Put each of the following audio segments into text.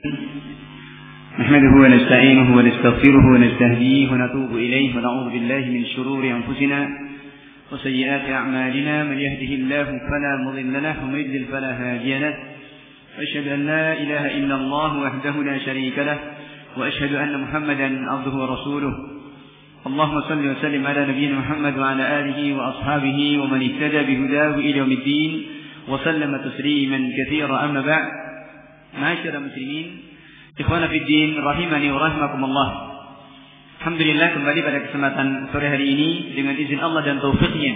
نحمده ونستعينه ونستغفره ونستهديه ونتوب إليه ونعوذ بالله من شرور أنفسنا وسيئات أعمالنا. من يهده الله فلا مضل له ومن يضلل فلا هادي له. وأشهد أن لا إله إلا الله وحده لا شريك له وأشهد أن محمدا عبده ورسوله. اللهم صل وسلم على نبينا محمد وعلى آله وأصحابه ومن اهتدى بهداه إلى يوم الدين وسلم تسليما كثيرا. أما بعد، معاشر المسلمين, ikhwana fid din, rahimani wa rahimakumullah. Alhamdulillah, kembali pada kesempatan sore hari ini dengan izin Allah dan taufiknya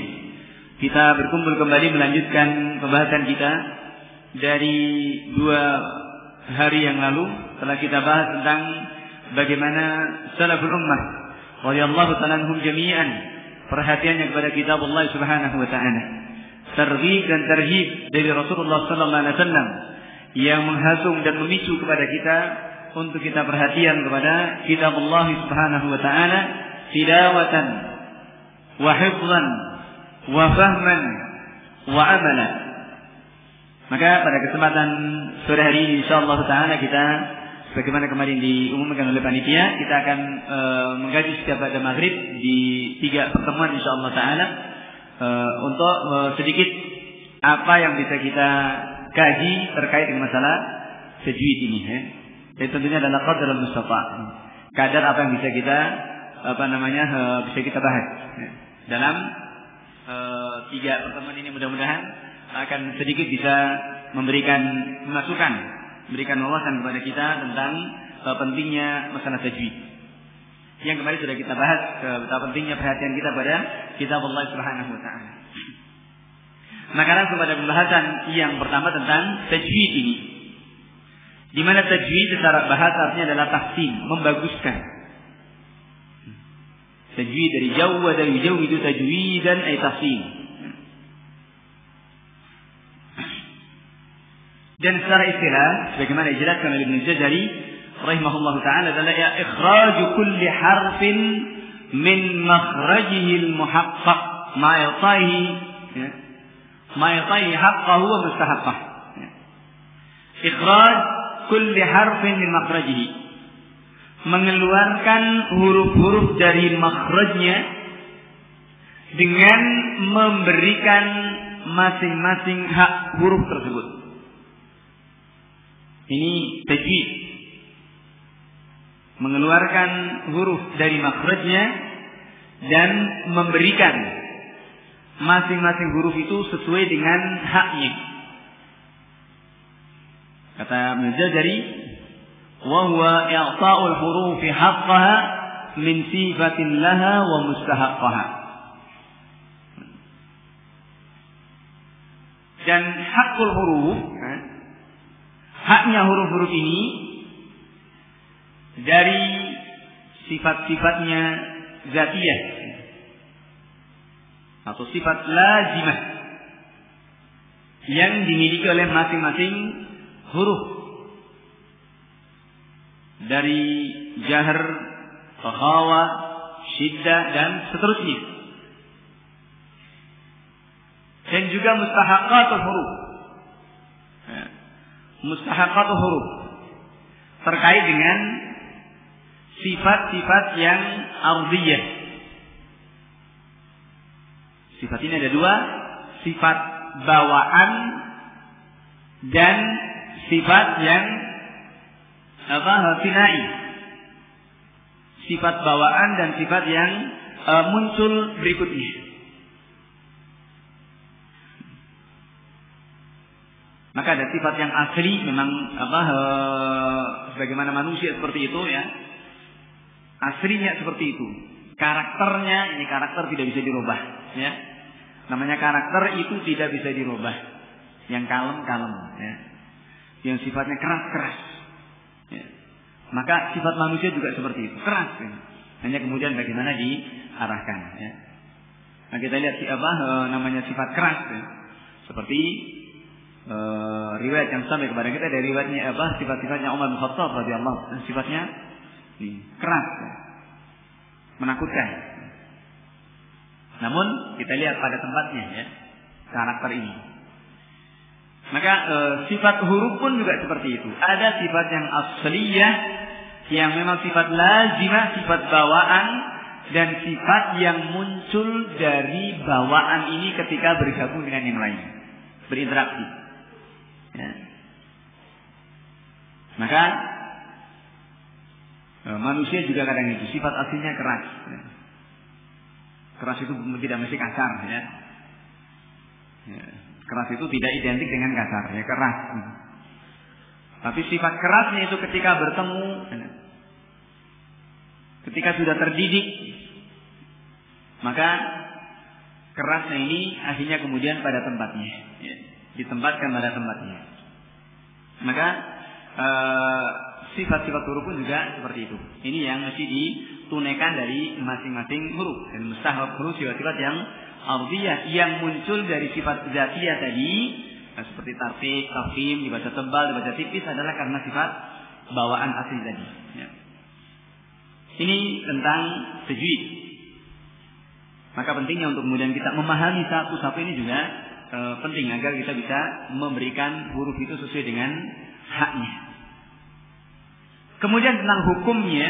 kita berkumpul kembali melanjutkan pembahasan kita dari 2 hari yang lalu. Telah kita bahas tentang bagaimana salaful ummah radhiyallahu ta'ala anhum jami'an perhatiannya kepada kitab Allah Subhanahu wa ta'ala, targhib dan tarhib dari Rasulullah sallallahu alaihi wasallam yang menghasung dan memicu kepada kita untuk kita perhatian kepada kitab Allah Subhanahu wa ta'ala, tilawatan wa hifzan wa fahman wa amalan. Maka pada kesempatan sore hari ini insyaallah ta'ala kita, sebagaimana kemarin diumumkan oleh panitia, kita akan mengkaji setiap pada maghrib di 3 pertemuan insyaallah ta'ala untuk sedikit apa yang bisa kita kaji terkait dengan masalah tajwid ini, dan tentunya adalah qadar al-mustata', kadar apa yang bisa kita bisa kita bahas dalam 3 pertemuan ini. Mudah-mudahan akan sedikit bisa memberikan masukan, memberikan wawasan kepada kita tentang pentingnya masalah tajwid yang kemarin sudah kita bahas, betapa pentingnya perhatian kita pada kitab Allah Subhanahu wa ta'ala. Maka langsung pada pembahasan yang pertama tentang tajwid ini, di mana tajwid secara bahasa artinya adalah tahsin, membaguskan. Tajwid dari jawwada yujawwidu tajwidan ay tahsin. Dan secara istilah sebagaimana dijelaskan oleh Ibnu Jazari rahimahullahu taala adalah ikhraju kulli harfin min makhrajihi al-muhaqqaq ma yatahi haqqahu wa mustahaqqah. Ikhraj kulli harfin min makhrajihi, mengeluarkan huruf-huruf dari makhrajnya dengan memberikan masing-masing hak huruf tersebut. Ini tajwid, mengeluarkan huruf dari makhrajnya dan memberikan masing-masing huruf itu sesuai dengan haknya. Kata Ibnu Jazari, wa huwa i'ta'ul hurufi haqqaha min sifatin laha wa mustahaqqaha. Dan hakul huruf, haknya huruf-huruf ini dari sifat-sifatnya zatiyah atau sifat lazimah yang dimiliki oleh masing-masing huruf, dari jahr, fakhawa, syiddah dan seterusnya. Dan juga mustahaqqatul huruf, mustahaqqatul huruf terkait dengan sifat-sifat yang ardhiyah. Sifat ini ada 2, sifat bawaan dan sifat yang sinai. Sifat bawaan dan sifat yang muncul berikutnya. Maka ada sifat yang asli, memang sebagaimana manusia seperti itu, ya. Aslinya seperti itu. Karakternya, ini karakter tidak bisa dirubah, ya. Namanya karakter itu tidak bisa dirubah. Yang kalem-kalem, ya. Yang sifatnya keras-keras, ya. Maka sifat manusia juga seperti itu, keras, ya. Hanya kemudian bagaimana diarahkan, ya. Nah, kita lihat namanya sifat keras, ya. Seperti riwayat yang sampai kepada kita dari riwayatnya sifat-sifatnya Umar bin Khattab radhiyallahu anhu, sifatnya keras, ya. Menakutkan. Namun kita lihat pada tempatnya, ya, karakter ini. Maka sifat huruf pun juga seperti itu. Ada sifat yang asliyah, yang memang sifat lazimah, sifat bawaan, dan sifat yang muncul dari bawaan ini ketika bergabung dengan yang lain, berinteraksi. Ya. Maka manusia juga kadang itu sifat aslinya keras. Ya. Keras itu tidak mesti kasar, ya. Ya. Keras itu tidak identik dengan kasar, ya, keras. Tapi sifat kerasnya itu ketika bertemu, ketika sudah terdidik, maka kerasnya ini akhirnya kemudian pada tempatnya, ya, ditempatkan pada tempatnya. Maka sifat-sifat huruf pun juga seperti itu. Ini yang mesti ditunaikan dari masing-masing huruf. Dan mustahab huruf sifat-sifat yang ardhiyah yang muncul dari sifat zatiyah tadi, seperti tartib, tafkhim, dibaca tebal, dibaca tipis, adalah karena sifat bawaan asli tadi. Ya. Ini tentang tajwid. Maka pentingnya untuk kemudian kita memahami satu-satu ini juga penting agar kita bisa memberikan huruf itu sesuai dengan haknya. Kemudian tentang hukumnya,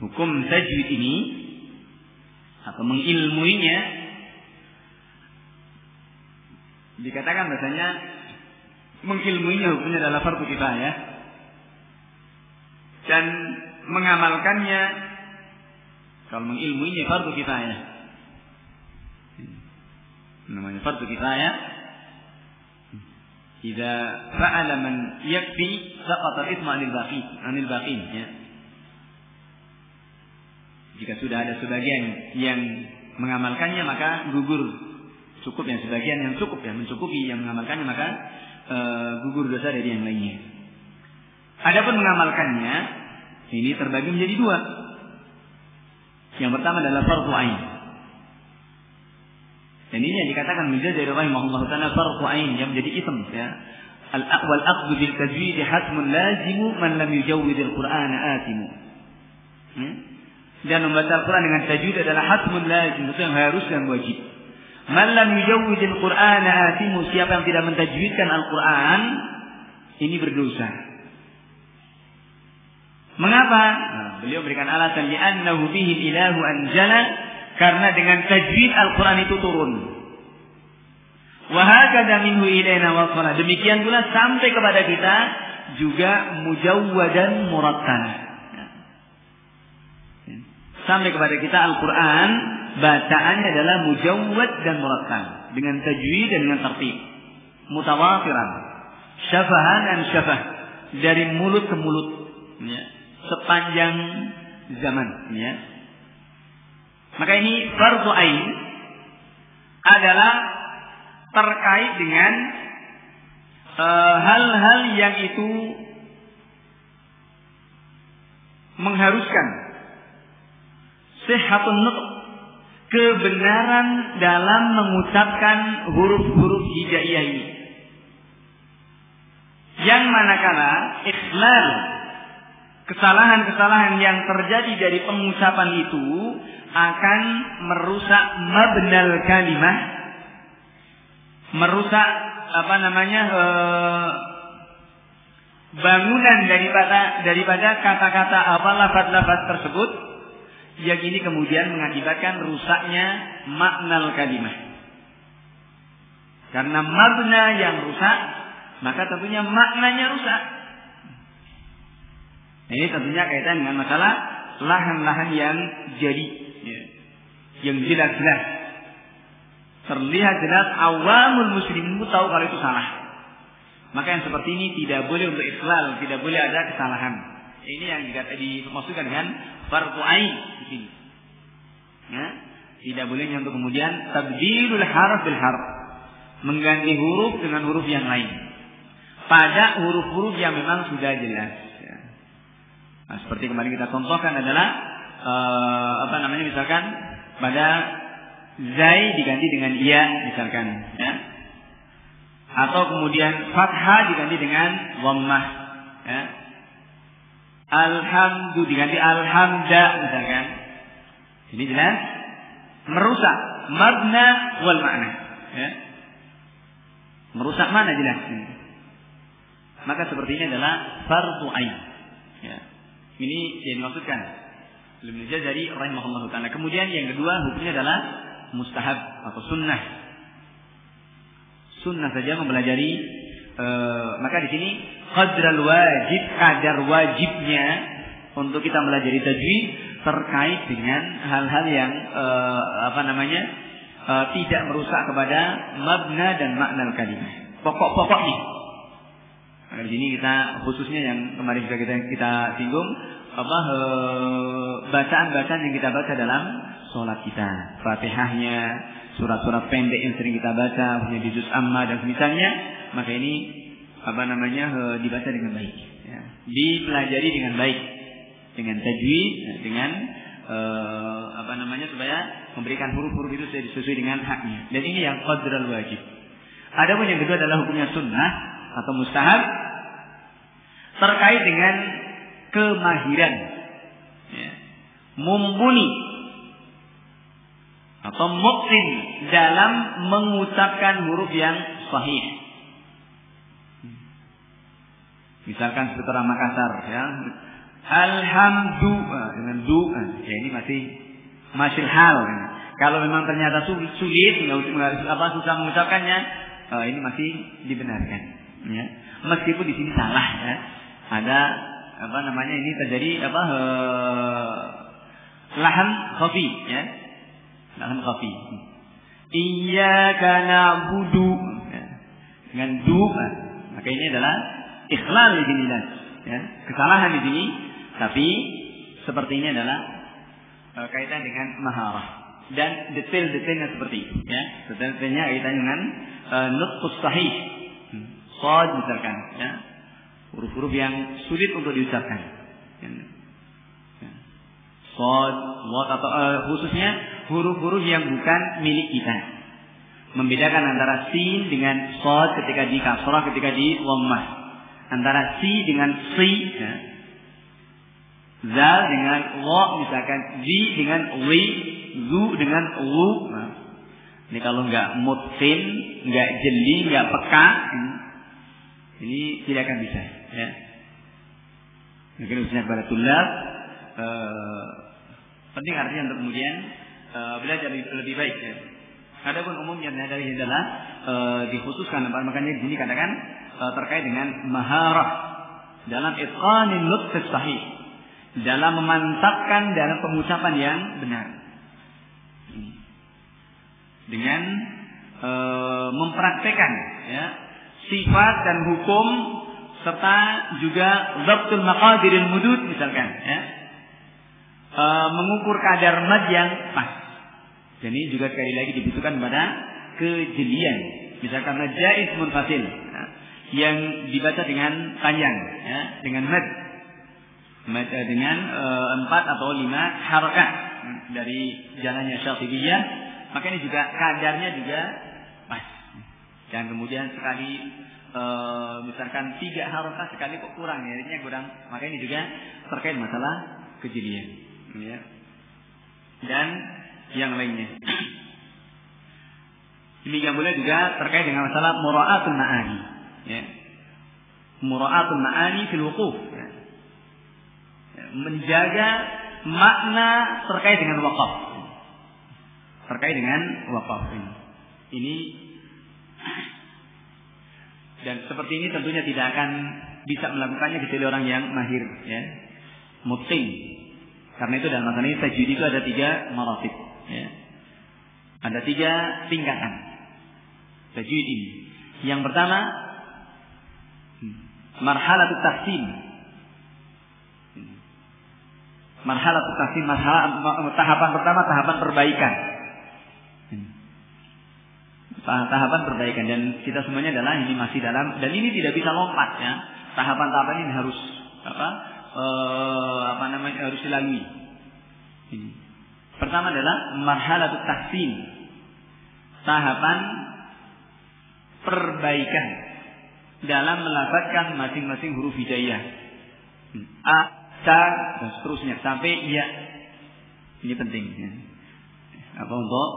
hukum tajwid ini atau mengilmuinya, dikatakan bahasanya mengilmuinya hukumnya adalah fardu kifayah, dan mengamalkannya, kalau mengilmuinya fardu kifayah, namanya fardu kifayah. Idza fa'ala man yakfi saqata al-ithmu 'anil baqin, ya. Jika sudah ada sebagian yang mengamalkannya, maka gugur. Cukup yang sebagian yang cukup, yang mencukupi yang mengamalkannya, maka gugur dosa dari yang lainnya. Adapun mengamalkannya ini terbagi menjadi dua. Yang pertama adalah fardhu ain. Dan ini yang dikatakan Mujahid rahimahullah taala fardhu ain, yang menjadi ism, ya. Al-aqwal aqdu bil tajwid hatmun lazimu man lam yujawwid al-Qur'ana atimu. Dan membaca Al-Quran dengan tajwid adalah hatmun lazim, itu yang harus dan wajib. Man lam yujawwid al-Qur'ana atimu, siapa yang tidak mentajwidkan Al-Quran ini berdosa. Mengapa? Beliau berikan alasan, li'annahu bihi ilahu anzala, karena dengan tajwid Al-Quran itu turun. Wa hakadha minhu ilaina wasala, demikian pula sampai kepada kita juga mujawwadan murattala. Sampai kepada kita Al-Quran bacaannya adalah mujawwad dan murattal, dengan tajwid dan dengan tertib, mutawatiran, syafahan dan syafah, dari mulut ke mulut, ya, sepanjang zaman, ya. Maka ini fardhu ain adalah terkait dengan hal-hal yang itu mengharuskan sihhatun nutq, kebenaran dalam mengucapkan huruf-huruf hijaiyah ini. Yang manakala ikhlal, kesalahan-kesalahan yang terjadi dari pengucapan itu akan merusak mabnal kalimah, merusak bangunan daripada kata-kata lafaz-lafaz tersebut, yang ini kemudian mengakibatkan rusaknya makna kalimah. Karena makna yang rusak, maka tentunya maknanya rusak. Ini tentunya kaitan dengan masalah lahan-lahan yang jadi, ya, yang jelas-jelas terlihat jelas, awamul muslimin tahu kalau itu salah. Maka yang seperti ini tidak boleh untuk ikhlal, tidak boleh ada kesalahan. Ini yang dimaksudkan dengan fardhu ain di sini. Ya, tidak bolehnya untuk kemudian tabdilul harf bil harf, mengganti huruf dengan huruf yang lain pada huruf-huruf yang memang sudah jelas. Ya. Nah, seperti kemarin kita contohkan adalah misalkan pada zai diganti dengan iya misalkan, ya. Atau kemudian fathah diganti dengan dhammah, ya. Alhamdu diganti alhamda misalkan. Ini jelas merusak makna wal makna, ya. Merusak mana jelas? Maka seperti ini adalah fardhu ain. Ya. Ini yang dimaksudkan Ibnu Jazari rahimahullah taala. Kemudian yang kedua hukumnya adalah mustahab atau sunnah. Sunnah saja mempelajari. Maka di sini qadral wajib, kadar wajibnya untuk kita mempelajari tajwid terkait dengan hal-hal yang tidak merusak kepada mabna dan makna kalimah. Pokok-pokoknya. Maka di sini kita khususnya yang kemarin juga kita singgung bacaan-bacaan yang kita baca dalam sholat kita, Fatihahnya, surat-surat pendek yang sering kita baca, punya juz amma dan semisalnya, maka ini dibaca dengan baik, ya. Dipelajari dengan baik, dengan tajwid, dengan supaya memberikan huruf-huruf itu sesuai dengan haknya. Dan ini yang qadral wajib. Adapun yang kedua adalah hukumnya sunnah atau mustahab terkait dengan kemahiran, ya, mumpuni atau mutqin dalam mengucapkan huruf yang sahih. Misalkan seperti orang Makassar, ya, alhamdulillah dengan ya ini masih hal. Ya. Kalau memang ternyata sulit, susah mengucapkannya, ini masih dibenarkan. Ya. Meskipun di sini salah, ya. Ada ini terjadi lahan khafi, ya. Lahan khafi. Iyyaka na'budu, ya. Dengan maka ini adalah ikhlal di sini, ya. Kesalahan di sini, tapi seperti ini adalah kaitan dengan maharah dan detail-detailnya seperti itu, ya. Detail-detailnya kaitan dengan nutqus sahih. Shad misalkan, ya. Huruf-huruf yang sulit untuk diucapkan. Shad, wat atau khususnya huruf-huruf yang bukan milik kita. Membedakan antara sin dengan shad ketika di kasrah, ketika di dhammah. Antara si dengan si, ya. Zal dengan wa, misalkan zi dengan wi, zu dengan lu. Nah, ini kalau nggak mutqin, nggak jeli, nggak peka, ini tidak akan bisa, ya. Mungkin khususnya kepada tulab, penting artinya untuk kemudian belajar lebih baik, ya. Adapun umumnya dari adalah dikhususkan, makanya di sini katakan terkait dengan maharah dalam itqanil nutq sahih, dalam memantapkan dalam pengucapan yang benar, dengan mempraktekkan, ya, sifat dan hukum serta juga dhabtul maqadiril mudud misalkan, ya, mengukur kadar mad yang pas. Dan ini juga sekali lagi dibutuhkan pada kejelian. Misalkan mad jaiz munfasil, ya, yang dibaca dengan panjang, ya, dengan mad dengan 4 atau 5 harakah dari jalannya Syatibiyah, maka ini juga kadarnya juga pas. Dan kemudian sekali misalkan 3 harakah sekali kok kurang, ya, ini kurang. Maka ini juga terkait masalah kejelian, ya. Dan yang lainnya. Demikian pula juga terkait dengan masalah mura'atul ma'ani, ya. Mura'atul ma'ani fil wuquf, ya. Menjaga makna terkait dengan waqaf. Terkait dengan waqaf ini. Dan seperti ini tentunya tidak akan bisa melakukannya kecuali orang yang mahir, ya, mutqin. Karena itu dalam masalah ini tajwid itu ada 3 maratib, ya. Ada 3 tingkatan tajwid ini. Yang pertama, marhalatut tahsin. Marhalatut tahsin, tahapan pertama tahapan perbaikan. Tahapan perbaikan, dan kita semuanya adalah ini masih dalam, dan ini tidak bisa lompat, ya. Tahapan-tahapan ini harus harus dilalui. Ini. Pertama adalah marhalatut tahsin, tahapan perbaikan dalam melafazkan masing-masing huruf hijaiyah. A, ta, dan seterusnya sampai ya. Ini penting, ya. Untuk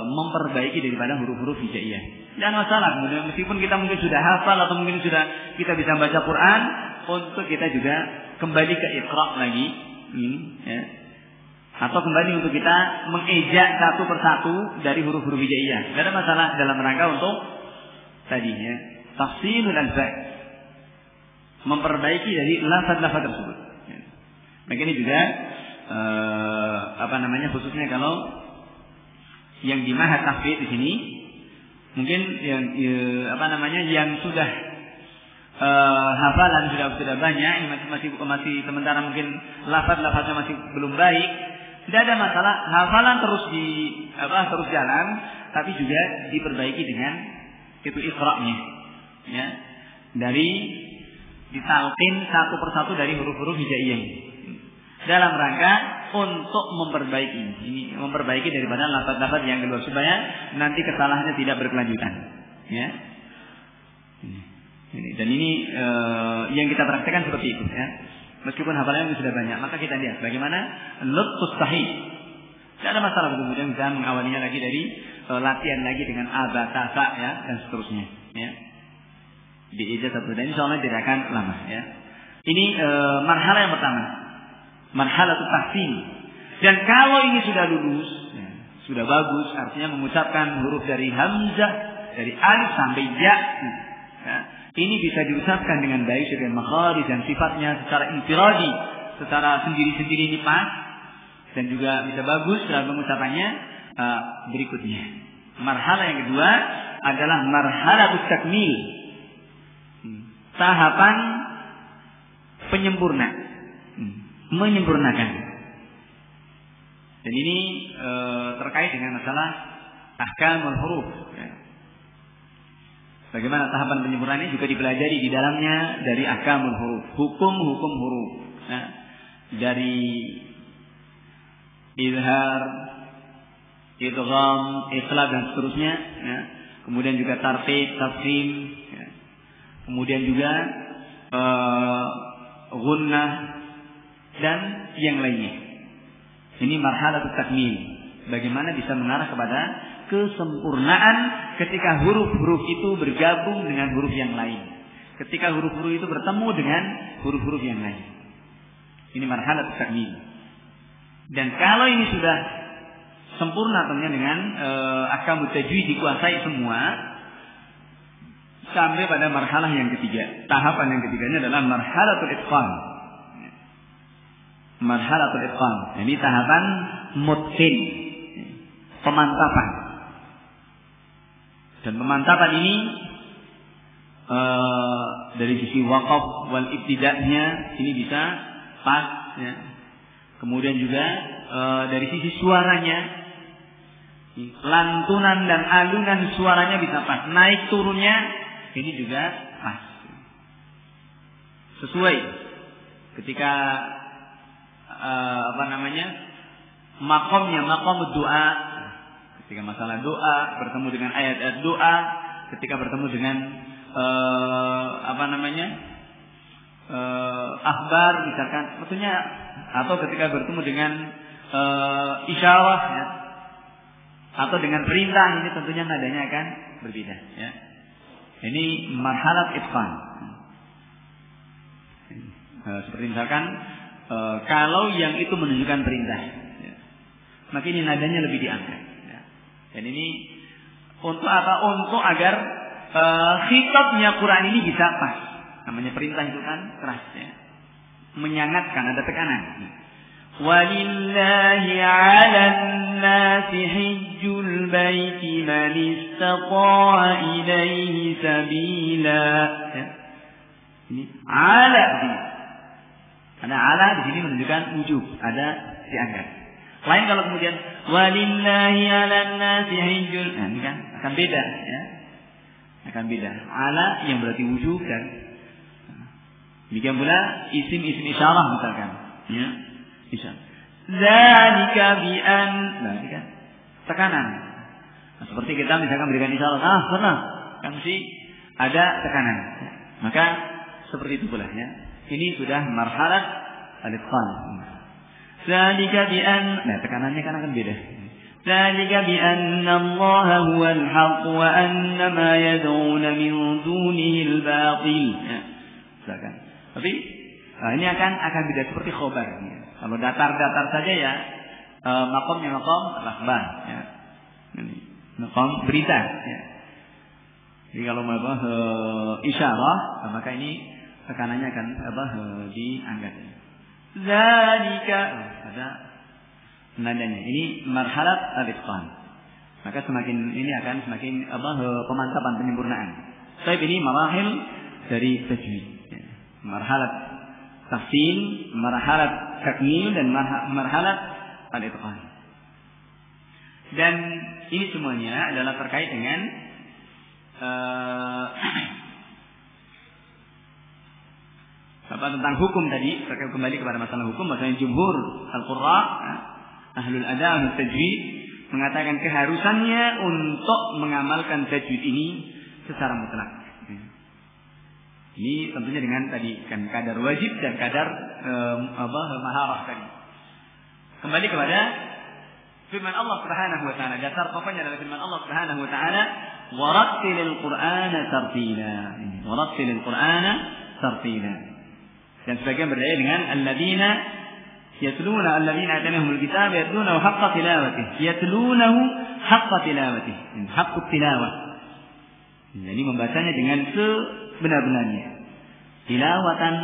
memperbaiki daripada huruf-huruf hijaiyah. Tidak masalah. Kemudian meskipun kita mungkin sudah hafal atau mungkin sudah kita bisa baca Quran, untuk kita juga kembali ke Iqra lagi, ya. Atau kembali untuk kita mengejak satu persatu dari huruf-huruf hijaiyah. Tidak ada masalah dalam rangka untuk tadinya tafsilul alfa', memperbaiki dari lafaz-lafaz tersebut. Maka ini juga khususnya kalau yang di ma'had tahfidz di sini mungkin yang sudah hafalan sudah banyak, ini masih sementara mungkin lafaz-lafaznya masih belum baik, tidak ada masalah, hafalan terus jalan, tapi juga diperbaiki dengan itu iqra'nya, ya, dari ditalqin satu persatu dari huruf-huruf hijaiyah dalam rangka untuk memperbaiki daripada lafaz-lafaz yang keluar supaya nanti kesalahannya tidak berkelanjutan, ya. Dan ini yang kita praktekkan seperti itu, ya. Meskipun hafalannya sudah banyak, maka kita lihat bagaimana lutfus sahih. Tidak ada masalah, kemudian bisa mengawalinya lagi dari latihan lagi dengan abatasa, ya, dan seterusnya, ya. Di ijazah satu, dan insyaallah tidak akan lama, ya. Ini marhalah yang pertama, marhalah tahsin. Dan kalau ini sudah lulus, ya, sudah bagus, artinya mengucapkan huruf dari hamzah, dari alif sampai ya, ya. Ini bisa diucapkan dengan baik dengan makharij dan sifatnya secara infiradi, secara sendiri-sendiri ini pas, dan juga bisa bagus dalam pengucapannya. Berikutnya, marhalah yang kedua adalah marhalah takmil, tahapan penyempurna, menyempurnakan. Dan ini terkait dengan masalah ahkamul huruf, ya. Bagaimana tahapan penyempurnaan ini juga dipelajari di dalamnya dari ahkamul huruf, hukum-hukum huruf, ya. Dari izhar, idgham, iqlab dan seterusnya, ya. Kemudian juga tartib, tafkhim, ya. Kemudian juga gunnah dan yang lainnya. Ini marhalatut takmil. Bagaimana bisa mengarah kepada kesempurnaan ketika huruf-huruf itu bergabung dengan huruf yang lain. Ketika huruf-huruf itu bertemu dengan huruf-huruf yang lain. Ini marhalatut takmil. Dan kalau ini sudah sempurna tentunya dengan ahkamut tajwid dikuasai semua, sampai pada marhalah yang ketiga. Tahapan yang ketiganya adalah marhalatul itqan. Marhalatul itqan. Ini tahapan mutqin, pemantapan. Dan pemantapan ini dari sisi waqaf wal ibtida'nya ini bisa pas, ya. Kemudian juga dari sisi suaranya, lantunan dan alunan suaranya bisa pas, naik turunnya ini juga pas, sesuai ketika makomnya, makom doa, ketika masalah doa bertemu dengan ayat-ayat doa, ketika bertemu dengan akhbar misalkan, maksudnya, atau ketika bertemu dengan isyarah, ya, atau dengan perintah, ini tentunya nadanya akan berbeda, ya. Ini marhalat itqan. Seperti misalkan kalau yang itu menunjukkan perintah, ya, maka ini nadanya lebih diangkat, ya. Dan ini untuk apa? Untuk agar khitabnya Quran ini bisa pas. Namanya perintah itu kan keras, ya, menyangatkan, ada tekanan. Walillahi 'alan nasi hijjul baiti man istata'a ilaihi sabila. Ya. Ini ala di. Karena ala di sini menunjukkan wujub, ada diangkat. Lain kalau kemudian walillahi 'alan nasi hijjul, nah, ini kan akan beda, ya. Akan beda. Ala yang berarti wujub, dan demikian pula isim-isim isyarah misalkan, ya. Bisa. Zalika bi an, nah, ini kan tekanan. Nah, seperti kita misalkan berikan isyarat, benar, kan mesti ada tekanan. Maka seperti itu pula, ya. Ini sudah marhalat al-itqan. Zalika bi an, nah, tekanannya kan akan beda. Dzalika bi anna Allah huwal haqq wa anna ma yad'una min dunihi al-batil. Ya. Silakan. Tapi ini akan beda seperti khobar. Ya. Kalau datar-datar saja ya maqamnya maqam al-akhbar. Ya. Ini maqam berita. Ya. Jadi kalau isyarah maka ini tekanannya akan diangkat. Zalika ada nadanya. Ini marhalat al-itqan. Maka ini akan semakin pemantapan penyempurnaan. Tapi ini marahil dari tajwid. Ya. Marhalat tahsin, marhalat takmil dan marhalat al-itqan. Dan ini semuanya adalah terkait dengan tentang hukum tadi, terkait kembali kepada masalah hukum. Bahasanya jumhur al-qurra, ahlul ada, ahlul tajwid mengatakan keharusannya untuk mengamalkan tajwid ini secara mutlak. Ini tentunya dengan tadi kan kadar wajib dan kadar maharah tadi. Kembali kepada firman Allah Subhanahu wa taala, dasar pokoknya adalah firman Allah Subhanahu wa taala, warattilil qur'ana tartila. Warattilil qur'ana tartila. Dan sebagian berdaya dengan alladzina atainahumul kitab yatlunahu haqqa tilawatih. Yatlunahu haqqa tilawatih. Haqqut tilawah. Jadi membacanya dengan sebenar-benarnya. Tilawatan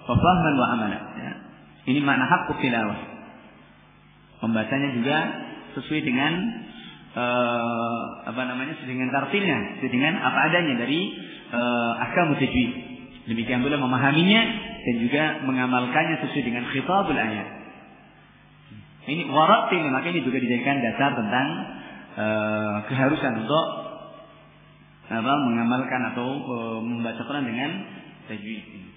wa fahman wa amalan. Ya. Ini makna haqqut tilawah. Membacanya juga sesuai dengan sesuai dengan tartilnya, sesuai dengan apa adanya dari ahkam tajwid. Demikian pula memahaminya dan juga mengamalkannya sesuai dengan khitabul ayat. Ini warattil, maka ini juga dijadikan dasar tentang keharusan untuk mengamalkan atau membaca Quran dengan tajwid.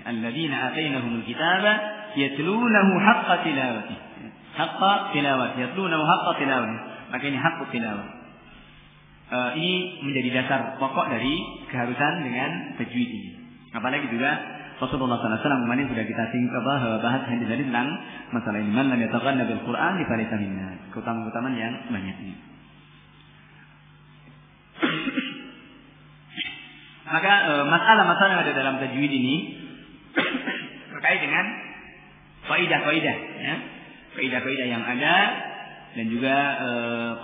Alladzina atainahumul kitaba yatlunahu haqqa tilawatih. Haqqa tilawatih, yatlunahu haqqa tilawatih. Maka ini haqqut tilawah. Ini menjadi dasar pokok dari keharusan dengan tajwid ini. Apalagi juga Rasulullah SAW kemarin sudah kita bahas hadis-hadis tentang masalah ini. Man lam yataghanna bil Quran di falaysa minna. Keutamaan-keutamaan yang banyak ini. Maka masalah-masalah yang ada dalam tajwid ini terkait dengan faidah-faidah, ya. Faidah-faidah yang ada dan juga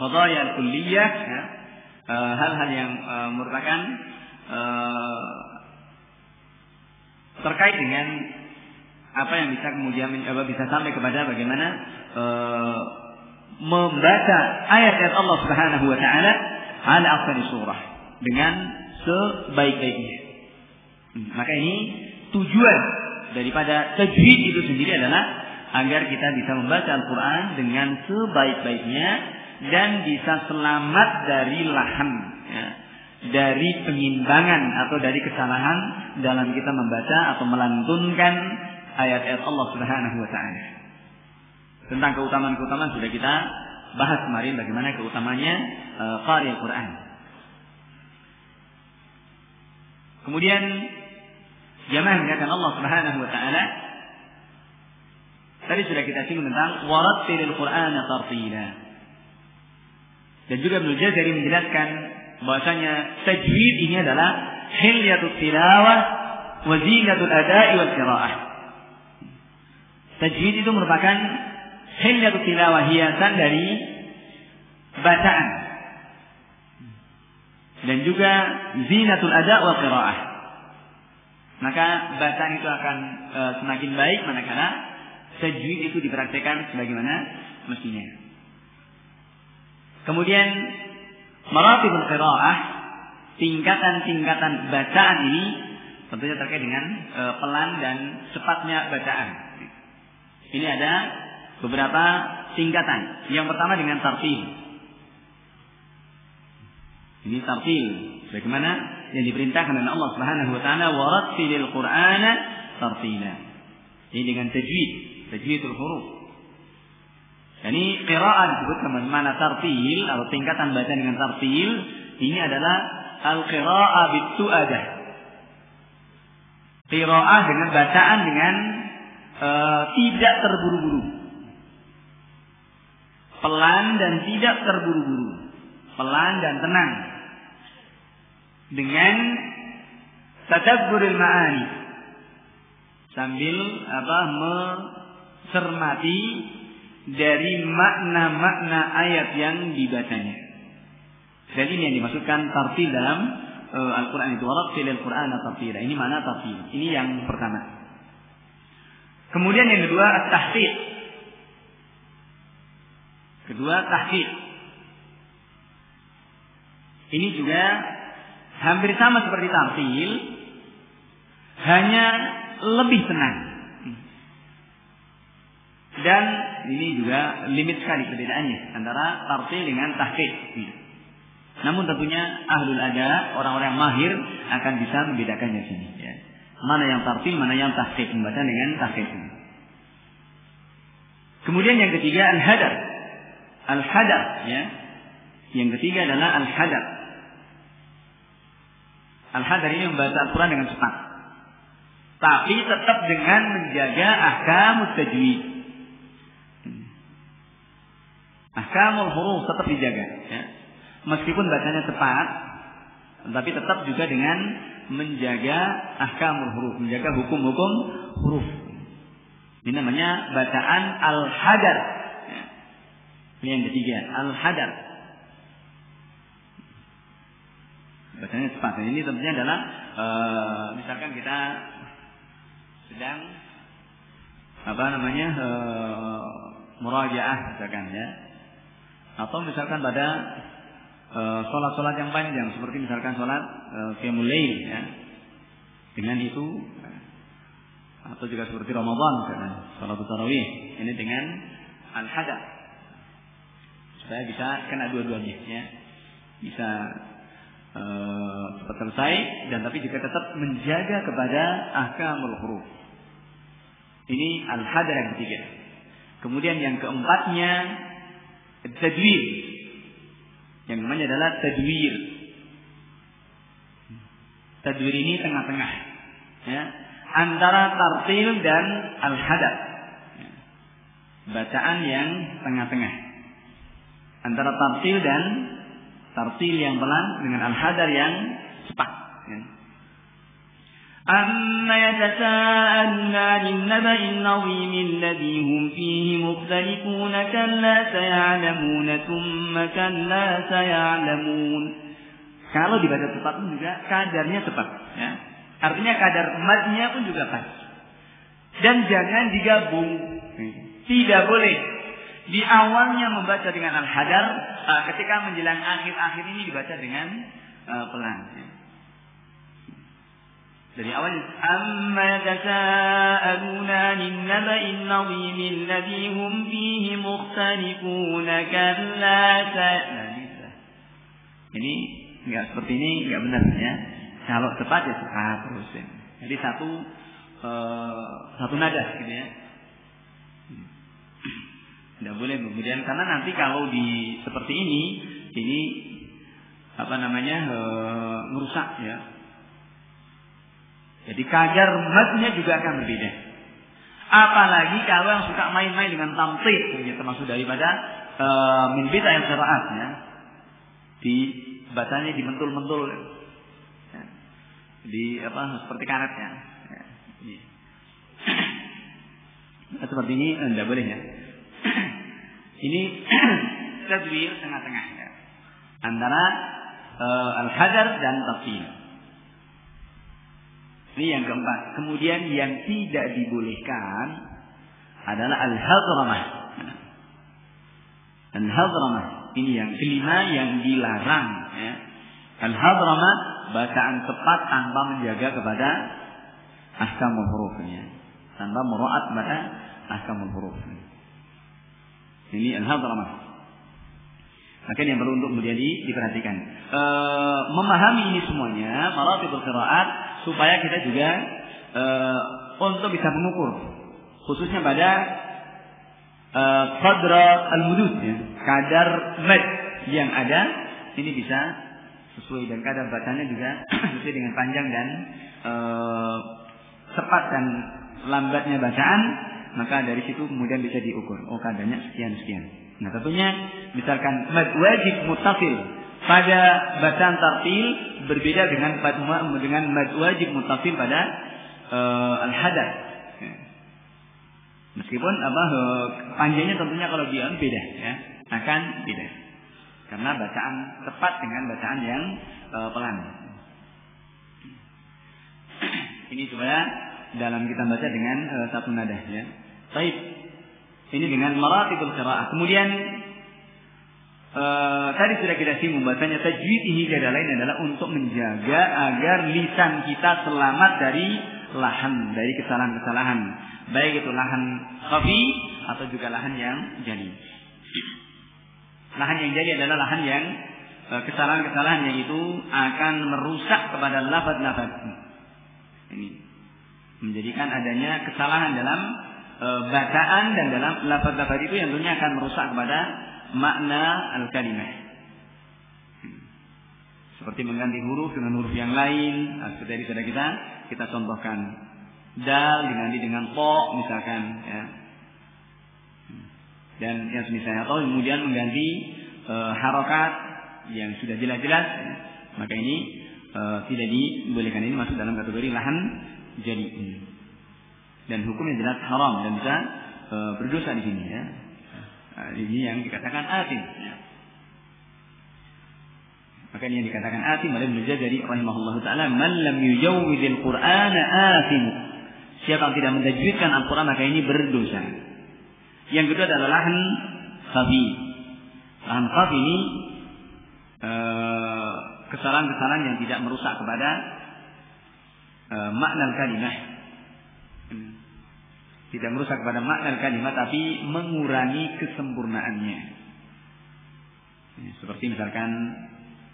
qadaya al-kulliyah, ya. Hal-hal yang merupakan terkait dengan apa yang bisa kemudian bisa sampai kepada bagaimana membaca ayat-ayat Allah Subhanahu wa taala ala afdali surah dengan sebaik-baiknya. Maka ini tujuan daripada tajwid itu sendiri adalah agar kita bisa membaca Al-Quran dengan sebaik-baiknya dan bisa selamat dari lahan, ya, dari penyimpangan atau dari kesalahan dalam kita membaca atau melantunkan ayat-ayat Allah Subhanahu wa taala. Tentang keutamaan-keutamaan sudah kita bahas kemarin, bagaimana keutamanya qari Al-Quran. Kemudian jamaah yang Allah Subhanahu wa taala, tadi sudah kita singgung tentang warattilil Qur'ana tartila. Dan juga Ibnu Jazari menjelaskan bahwasanya tajwid ini adalah hilyatut tilawah wa zinatul ada'i wal qiraah. Tajwid itu merupakan hilyatut tilawah, hiasan dari bacaan, dan juga zinatul ada' wal qiraah. Maka bacaan itu akan semakin baik manakala tajwid itu dipraktikkan sebagaimana mestinya. Kemudian maratibul qiraah, tingkatan-tingkatan bacaan ini tentunya terkait dengan pelan dan cepatnya bacaan. Ini ada beberapa tingkatan. Yang pertama dengan tartil. Ini tartil, bagaimana yang diperintahkan oleh Allah Subhanahu wa taala, warattilil Qur'ana tartila. Ini dengan tajwidul huruf. Ini qiraah disebut mana tartil atau tingkatan baca dengan tartil. Ini adalah al-qiraah bit-tu'adah. Qiraah dengan bacaan dengan tidak terburu-buru. pelan dan tidak terburu-buru, pelan dan tenang, dengan tadabburul ma'ani, sambil mencermati dari makna-makna ayat yang dibacanya. Dan ini yang dimaksudkan tartil dalam Al-Quran itu, warattilil Qur'ana tartila. Ini makna tartil. Ini yang pertama. Kemudian yang kedua, at-tahqiq. Kedua, tahqiq. Ini juga hampir sama seperti tartil, hanya lebih tenang. Dan ini juga limit sekali perbedaannya antara tartil dengan tahqiq. Namun tentunya ahlul ada, orang-orang yang mahir akan bisa membedakannya sini. Ya. Mana yang tartil, mana yang tahqiq, membaca dengan tahqiq. Kemudian yang ketiga al-hadar. Al-hadar, ya. Yang ketiga adalah al-hadar. Al-hadar ini membaca Al-Quran dengan cepat, tapi tetap dengan menjaga ahkamut tajwid. Ahkamul huruf tetap dijaga, ya. Meskipun bacanya cepat, tapi tetap juga dengan menjaga ahkamul huruf, menjaga hukum-hukum huruf. Ini namanya bacaan al-hadar. Ya. Ini yang ketiga, al-hadar. Bacanya cepat. Dan ini tentunya adalah misalkan kita sedang murajaah misalkan, ya. Atau misalkan pada sholat-sholat yang panjang, seperti misalkan sholat qiyamul lail, ya. Dengan itu, atau juga seperti Ramadan, misalkan sholat tarawih, ini dengan al-hadar, supaya bisa kena dua-duanya, ya. Bisa cepat selesai, dan tapi juga tetap menjaga kepada ahkamul huruf. Ini al-hadar yang ketiga. Kemudian yang keempatnya tadwir. Yang namanya adalah tadwir. Tadwir ini tengah-tengah, ya, antara tartil dan al-hadar. Bacaan yang tengah-tengah antara tartil yang pelan dengan al-hadar yang cepat, ya. Amma yatasa'aluna 'anil naba'in 'azimil ladzi hum fihi mukhtalifun kalla saya'lamun thumma kalla saya'lamun. Kalau dibaca cepat pun juga kadarnya cepat, ya. Artinya kadar madnya pun juga pas. Dan jangan digabung. Tidak boleh di awalnya membaca dengan al-hadar, ketika menjelang akhir-akhir ini dibaca dengan pelan. Dari awal, amma yatasa'aluna 'anil naba'in 'azimil ladzi hum fihi mukhtalifun kalla saya'lamun. Ini enggak seperti ini, enggak benar, ya. Kalau cepat ya cepat terus, ya. Jadi satu nada gitu, ya. Tidak boleh kemudian, karena nanti kalau di seperti ini merusak, ya. Jadi kadar madnya juga akan berbeda. Apalagi kalau yang suka main-main dengan tamthil, ya, termasuk daripada min bid'ah qiraat, ya. Dibacanya dimentul-mentul, ya. Seperti karet, ya. Seperti ini tidak boleh, ya. Ini tadwir tengah-tengah, ya, antara al-hadar dan tartil. Ini yang keempat. Kemudian yang tidak dibolehkan adalah al-hadramah. Al-hadramah ini yang kelima yang dilarang, ya. Al-hadramah bacaan cepat tanpa menjaga kepada ahkamul hurufnya, tanpa muraat pada ahkamul huruf. Ini al-hadramah. Maka yang perlu untuk kemudian diperhatikan. Memahami ini semuanya, maratibul qiraat, supaya kita juga untuk bisa mengukur, khususnya pada qadra al-mudud, ya, kadar mad yang ada, ini bisa sesuai, dan kadar bacanya juga sesuai dengan panjang dan cepat dan lambatnya bacaan. Maka dari situ kemudian bisa diukur, oh kadarnya sekian-sekian. Nah, tentunya misalkan mad wajib muttasil pada bacaan tartil berbeda dengan mad wajib muttasil pada al-hadath. Meskipun panjangnya tentunya kalau dia beda, ya, akan beda. Karena bacaan tepat dengan bacaan yang pelan. Ini coba dalam kita baca dengan satu nada, ya. Baik. Ini dengan maratibul qiraah. Kemudian tadi sudah kita singgung bahasanya tajwid ini tiada lain adalah untuk menjaga agar lisan kita selamat dari lahan, dari kesalahan-kesalahan, baik itu lahan khafi atau juga lahan yang jali. Lahan yang jali adalah lahan yang kesalahan-kesalahan yang itu akan merusak kepada lafaz-lafaz. Ini menjadikan adanya kesalahan dalam bacaan dan dalam lafaz-lafaz itu yang tentunya akan merusak kepada makna al-kalimah. Seperti mengganti huruf dengan huruf yang lain. Seperti sudah kita contohkan. Dal diganti dengan to misalkan, ya. Dan yang semisalnya, atau kemudian mengganti harokat yang sudah jelas-jelas, ya. Maka ini tidak dibolehkan. Ini masuk dalam kategori lahan jadi. Dan hukumnya jelas haram dan bisa berdosa di sini, ya. Ini yang dikatakan atim, ya. Maka ini yang dikatakan atim oleh Ibnu Jazari rahimahullahu taala, man lam yujawwidil Qur'ana atim. Siapa yang tidak mentajwidkan Al-Qur'an maka ini berdosa. Yang kedua adalah lahan khafi. Lahan khafi ini kesalahan-kesalahan yang tidak merusak kepada makna kalimat. Tidak merusak kepada makna kalimat tapi mengurangi kesempurnaannya. Seperti misalkan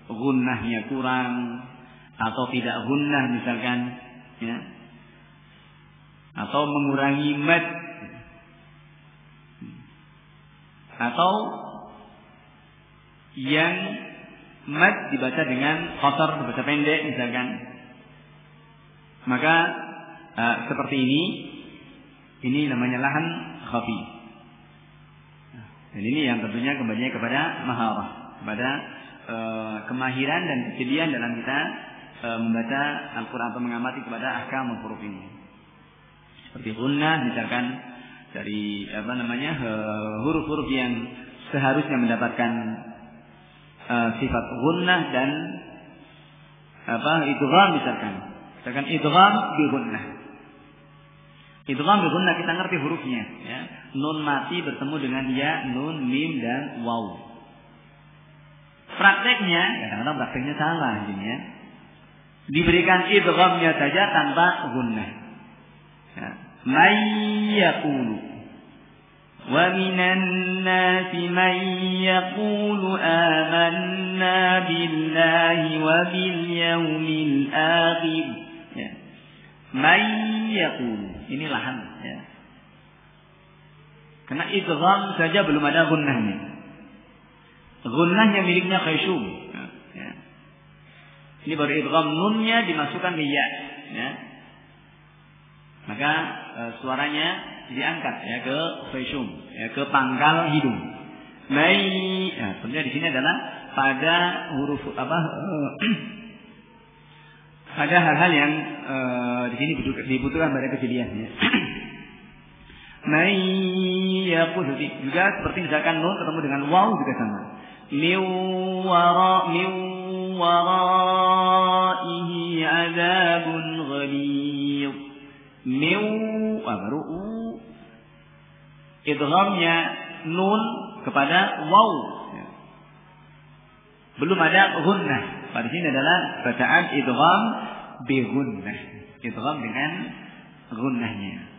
gunnahnya kurang atau tidak gunnah misalkan, ya. Atau mengurangi mad, atau yang mad dibaca dengan qasar, dibaca pendek misalkan. Maka seperti ini namanya lahan khafi. Dan ini yang tentunya kembalinya kepada maharah, kepada kemahiran dan kejelian dalam kita membaca Al-Quran atau mengamati kepada ahkam huruf ini. Seperti gunnah misalkan dari huruf-huruf yang seharusnya mendapatkan sifat gunnah dan idgham misalkan idgham bi gunnah. Idgham bi gunnah kita ngerti hurufnya, ya. Nun mati bertemu dengan ya, nun, mim dan waw. Prakteknya, kadang-kadang prakteknya salah ini, ya. Diberikan idghamnya saja tanpa gunnah. Ya. May yaqulu wa minan nasi may yaqulu amanna billahi wa bil yawmil akhir. Ya. May yaqulu, ini lahan, ya. Karena idgham saja belum ada gunnahnya. Gunnahnya miliknya khayshum, ya. Ini baru idgham nunnya dimasukkan ke ya, ya. Maka suaranya diangkat, ya, ke khayshum, ya, ke pangkal hidung. Mai, ya, tentunya di sini adalah pada huruf ada hal-hal yang di sini dibutuhkan pada kejeliannya. Mai yaqul juga seperti misalkan nun ketemu dengan waw juga sama. Min waraihi azabun ghalidh. Baru idghamnya nun kepada waw. Belum ada gunnah. Pada sini adalah bacaan idgham bi gunnah. Idgham dengan gunnahnya.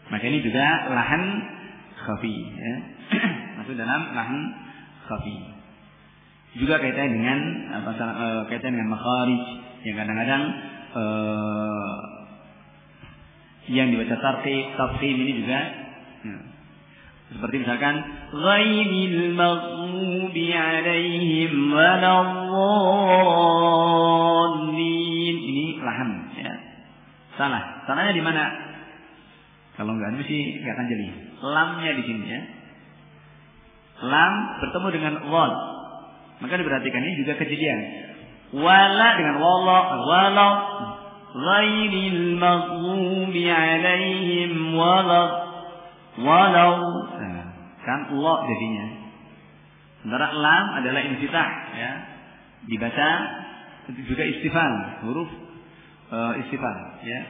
Maka ini juga lahan khafi, ya. Masuk dalam lahan khafi. Juga kaitannya dengan kaitan dengan makharij yang kadang-kadang yang dibaca tartib, tafkhim ini juga, ya. Seperti misalkan ghairil maghdubi 'alaihim waladdallin. Ini lahan, ya. Salah. Salahnya di mana? Kalau enggak mesti enggak akan jeli. Lamnya di sini, ya. Lam bertemu dengan wal. Maka diperhatikan ini juga kejadian. Wala dengan wala, wala ghairil maghdubi alaihim walau. Kan Allah jadinya. Sementara lam adalah infitah, ya. Dibaca juga istifal, huruf istifal, ya.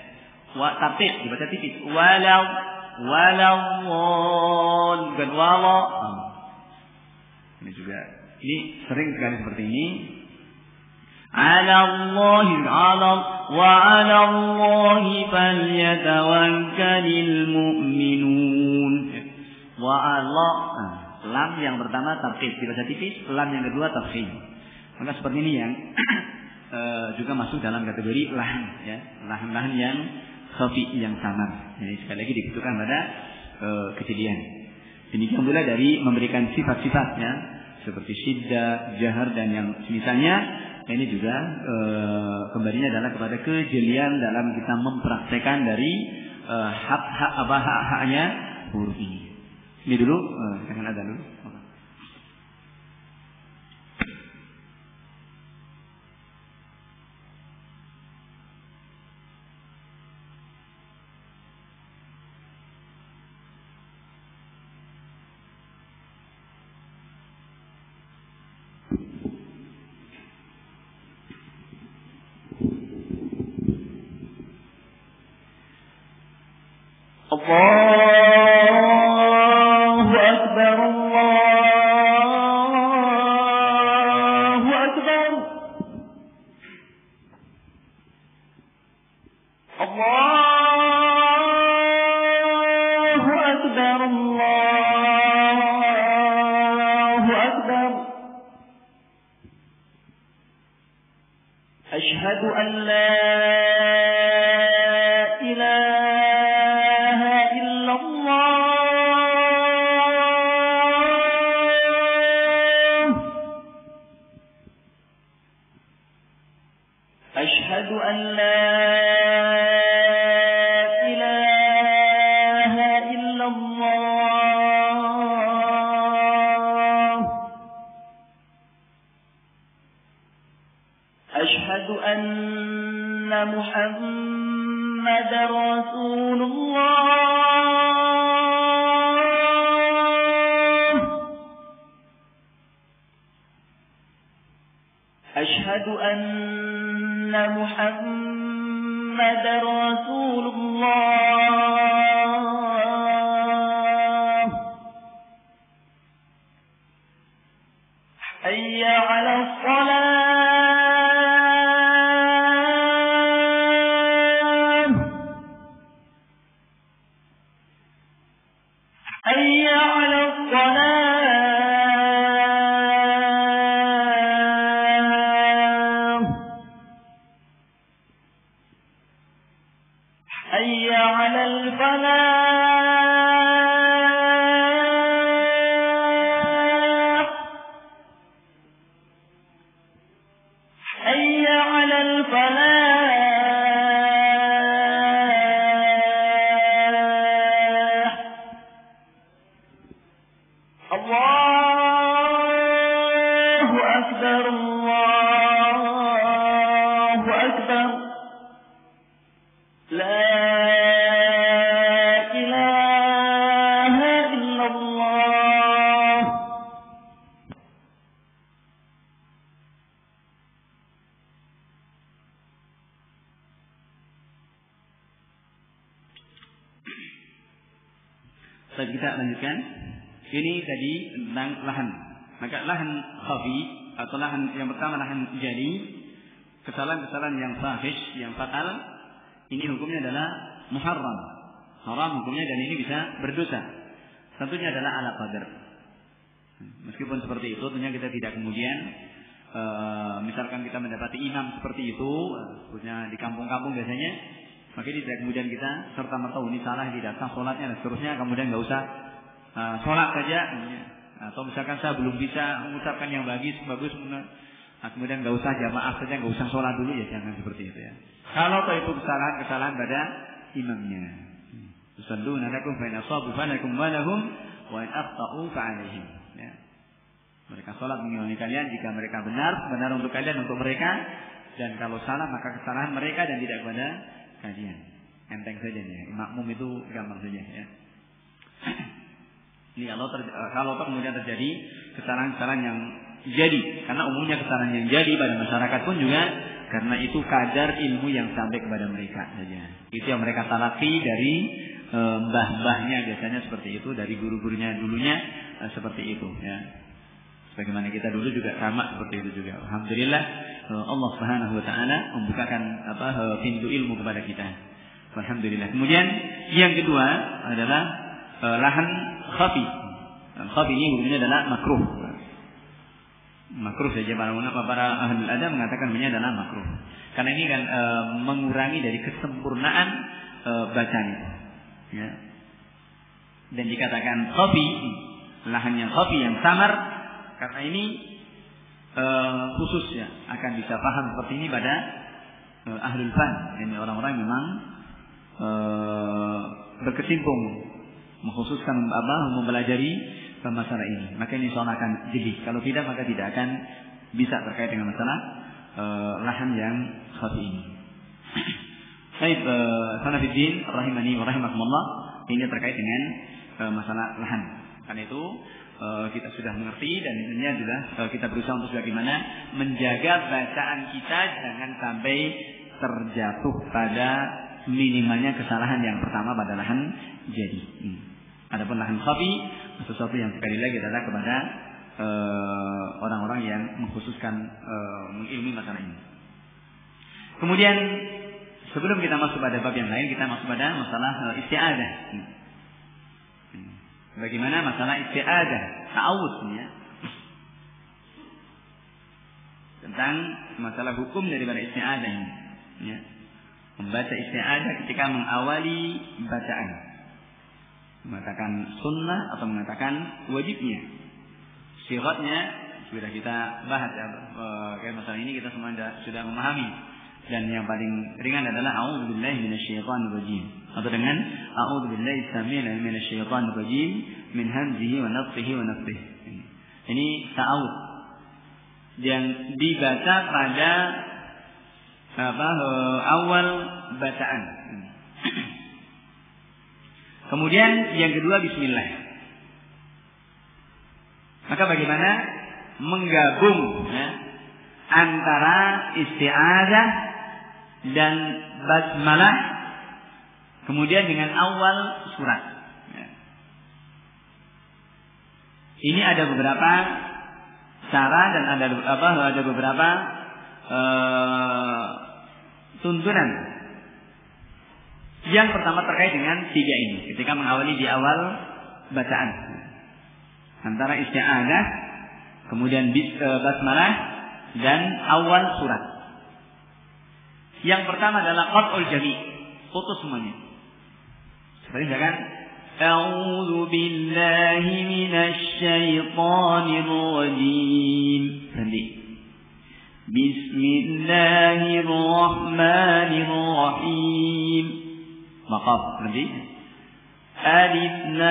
Wa tartiq dibaca tipis. Walau bukan wala. Ini juga sering sekali seperti ini. Ala Allahi falyatawakkalul mu'minun. Wa ala lam yang pertama tarqiq dibaca tipis, lam yang kedua tafkhim. Maka seperti ini yang juga masuk dalam kategori lahan, ya. Lahan-lahan yang khafi, yang samar. Jadi sekali lagi dibutuhkan pada kejadian. Demikian pula dari memberikan sifat-sifatnya seperti syiddah, jahar dan yang semisalnya. Ini juga kembalinya adalah kepada kejelian dalam kita mempraktekkan dari hak-haknya huruf ini. Ini dulu, jangan ada dulu. Allahu Akbar, Allahu Akbar, Allahu Akbar, Allahu Akbar. Asyhadu an la أشهد أن لا إله إلا الله. أشهد أن محمدا رسول الله. أشهد أن محمد رسول الله. حي على الصلاة. حي على الصلاة. حي على الفلاح. حي على الفلاح. الله أكبر، الله أكبر. لا إله إلا الله. Baik, kita lanjutkan. Ini tadi tentang lahan. Maka lahan khafi atau lahan yang pertama lahan jali, kesalahan-kesalahan yang fahish, yang fatal. Ini hukumnya adalah muharram, haram hukumnya, dan ini bisa berdosa. Tentunya adalah ala qadar. Meskipun seperti itu, tentunya kita tidak kemudian misalkan kita mendapati imam seperti itu, punya di kampung-kampung biasanya, maka tidak kemudian kita serta merta ini salah, tidak sah sholatnya dan seterusnya, kemudian nggak usah sholat saja. Atau misalkan saya belum bisa mengucapkan yang bagus, kemudian nggak usah jamaah saja, nggak usah sholat dulu, ya jangan seperti itu, ya. Kalau itu kesalahan pada imamnya. Tusalluna lakum fa in asabu falakum wa lahum wa in akhta'u fa 'alaihim. Ya. Mereka sholat mengimami kalian jika mereka benar untuk kalian, untuk mereka. Dan kalau salah maka kesalahan mereka dan tidak kepada kalian. Enteng saja ya. Makmum itu gampang saja ya. Ini kalau kemudian terjadi kesalahan-kesalahan yang jadi, karena umumnya kesalahan yang jadi pada masyarakat pun juga karena itu kadar ilmu yang sampai kepada mereka saja. Itu yang mereka talaki dari mbah-mbahnya, biasanya seperti itu, dari guru-gurunya dulunya seperti itu ya. Sebagaimana kita dulu juga sama seperti itu juga. Alhamdulillah Allah Subhanahu wa taala membukakan pintu ilmu kepada kita. Alhamdulillah. Kemudian yang kedua adalah lahan khafi. Khafi ini hukumnya adalah makruh. Makruh saja para ahli adab mengatakan ini adalah makruh. Karena ini kan mengurangi dari kesempurnaan bacaan itu. Ya. Dan dikatakan khafi, lahan yang khafi yang samar, karena ini khususnya akan bisa paham seperti ini pada ahlul fan. Ini orang-orang memang berkecimpung mengkhususkan mempelajari masalah ini. Maka ini soal akan jeli. Kalau tidak maka tidak akan bisa terkait dengan masalah lahan yang khafi ini. Baik, Hanafiddin rahimani wa rahimakumullah, ini terkait dengan masalah lahan. Karena itu kita sudah mengerti dan ini adalah kita berusaha untuk bagaimana menjaga bacaan kita jangan sampai terjatuh pada minimalnya kesalahan yang pertama pada lahan jadi. Adapun lahan khafi sesuatu yang sekali lagi adalah kepada orang-orang yang mengkhususkan mengilmi masalah ini. Kemudian sebelum kita masuk pada bab yang lain, kita masuk pada masalah isti'adah. Bagaimana masalah isti'adah, ta'awudz ya. Tentang masalah hukum daripada isti'adah ini. Ya. Membaca isti'adah ketika mengawali bacaan. Mengatakan sunnah atau mengatakan wajibnya. Syiratnya sudah kita bahas ya. Kayak masalah ini kita semua sudah memahami. Dan yang paling ringan adalah a'udzubillahi minasyaitonir rajim. Atau dengan a'udzubillahi samil minasyaitonir rajim min hamzihi wa nafthihi wa nafthihi. Ini ta'awudz yang dibaca pada awal bacaan. Kemudian yang kedua bismillah. Maka bagaimana menggabung ya, antara isti'adzah dan basmalah kemudian dengan awal surat. Ya. Ini ada beberapa cara dan ada beberapa tuntunan. Yang pertama terkait dengan tiga ini ketika mengawali di awal bacaan antara isti'adzah kemudian basmalah dan awal surat. Yang pertama adalah qat'ul jami', putus semuanya. Seperti misalkan a'udzu billahi minasy syaithanir rajim. Berhenti. Bismillahirrahmanirrahim. Maqaf. Berhenti. Alif lam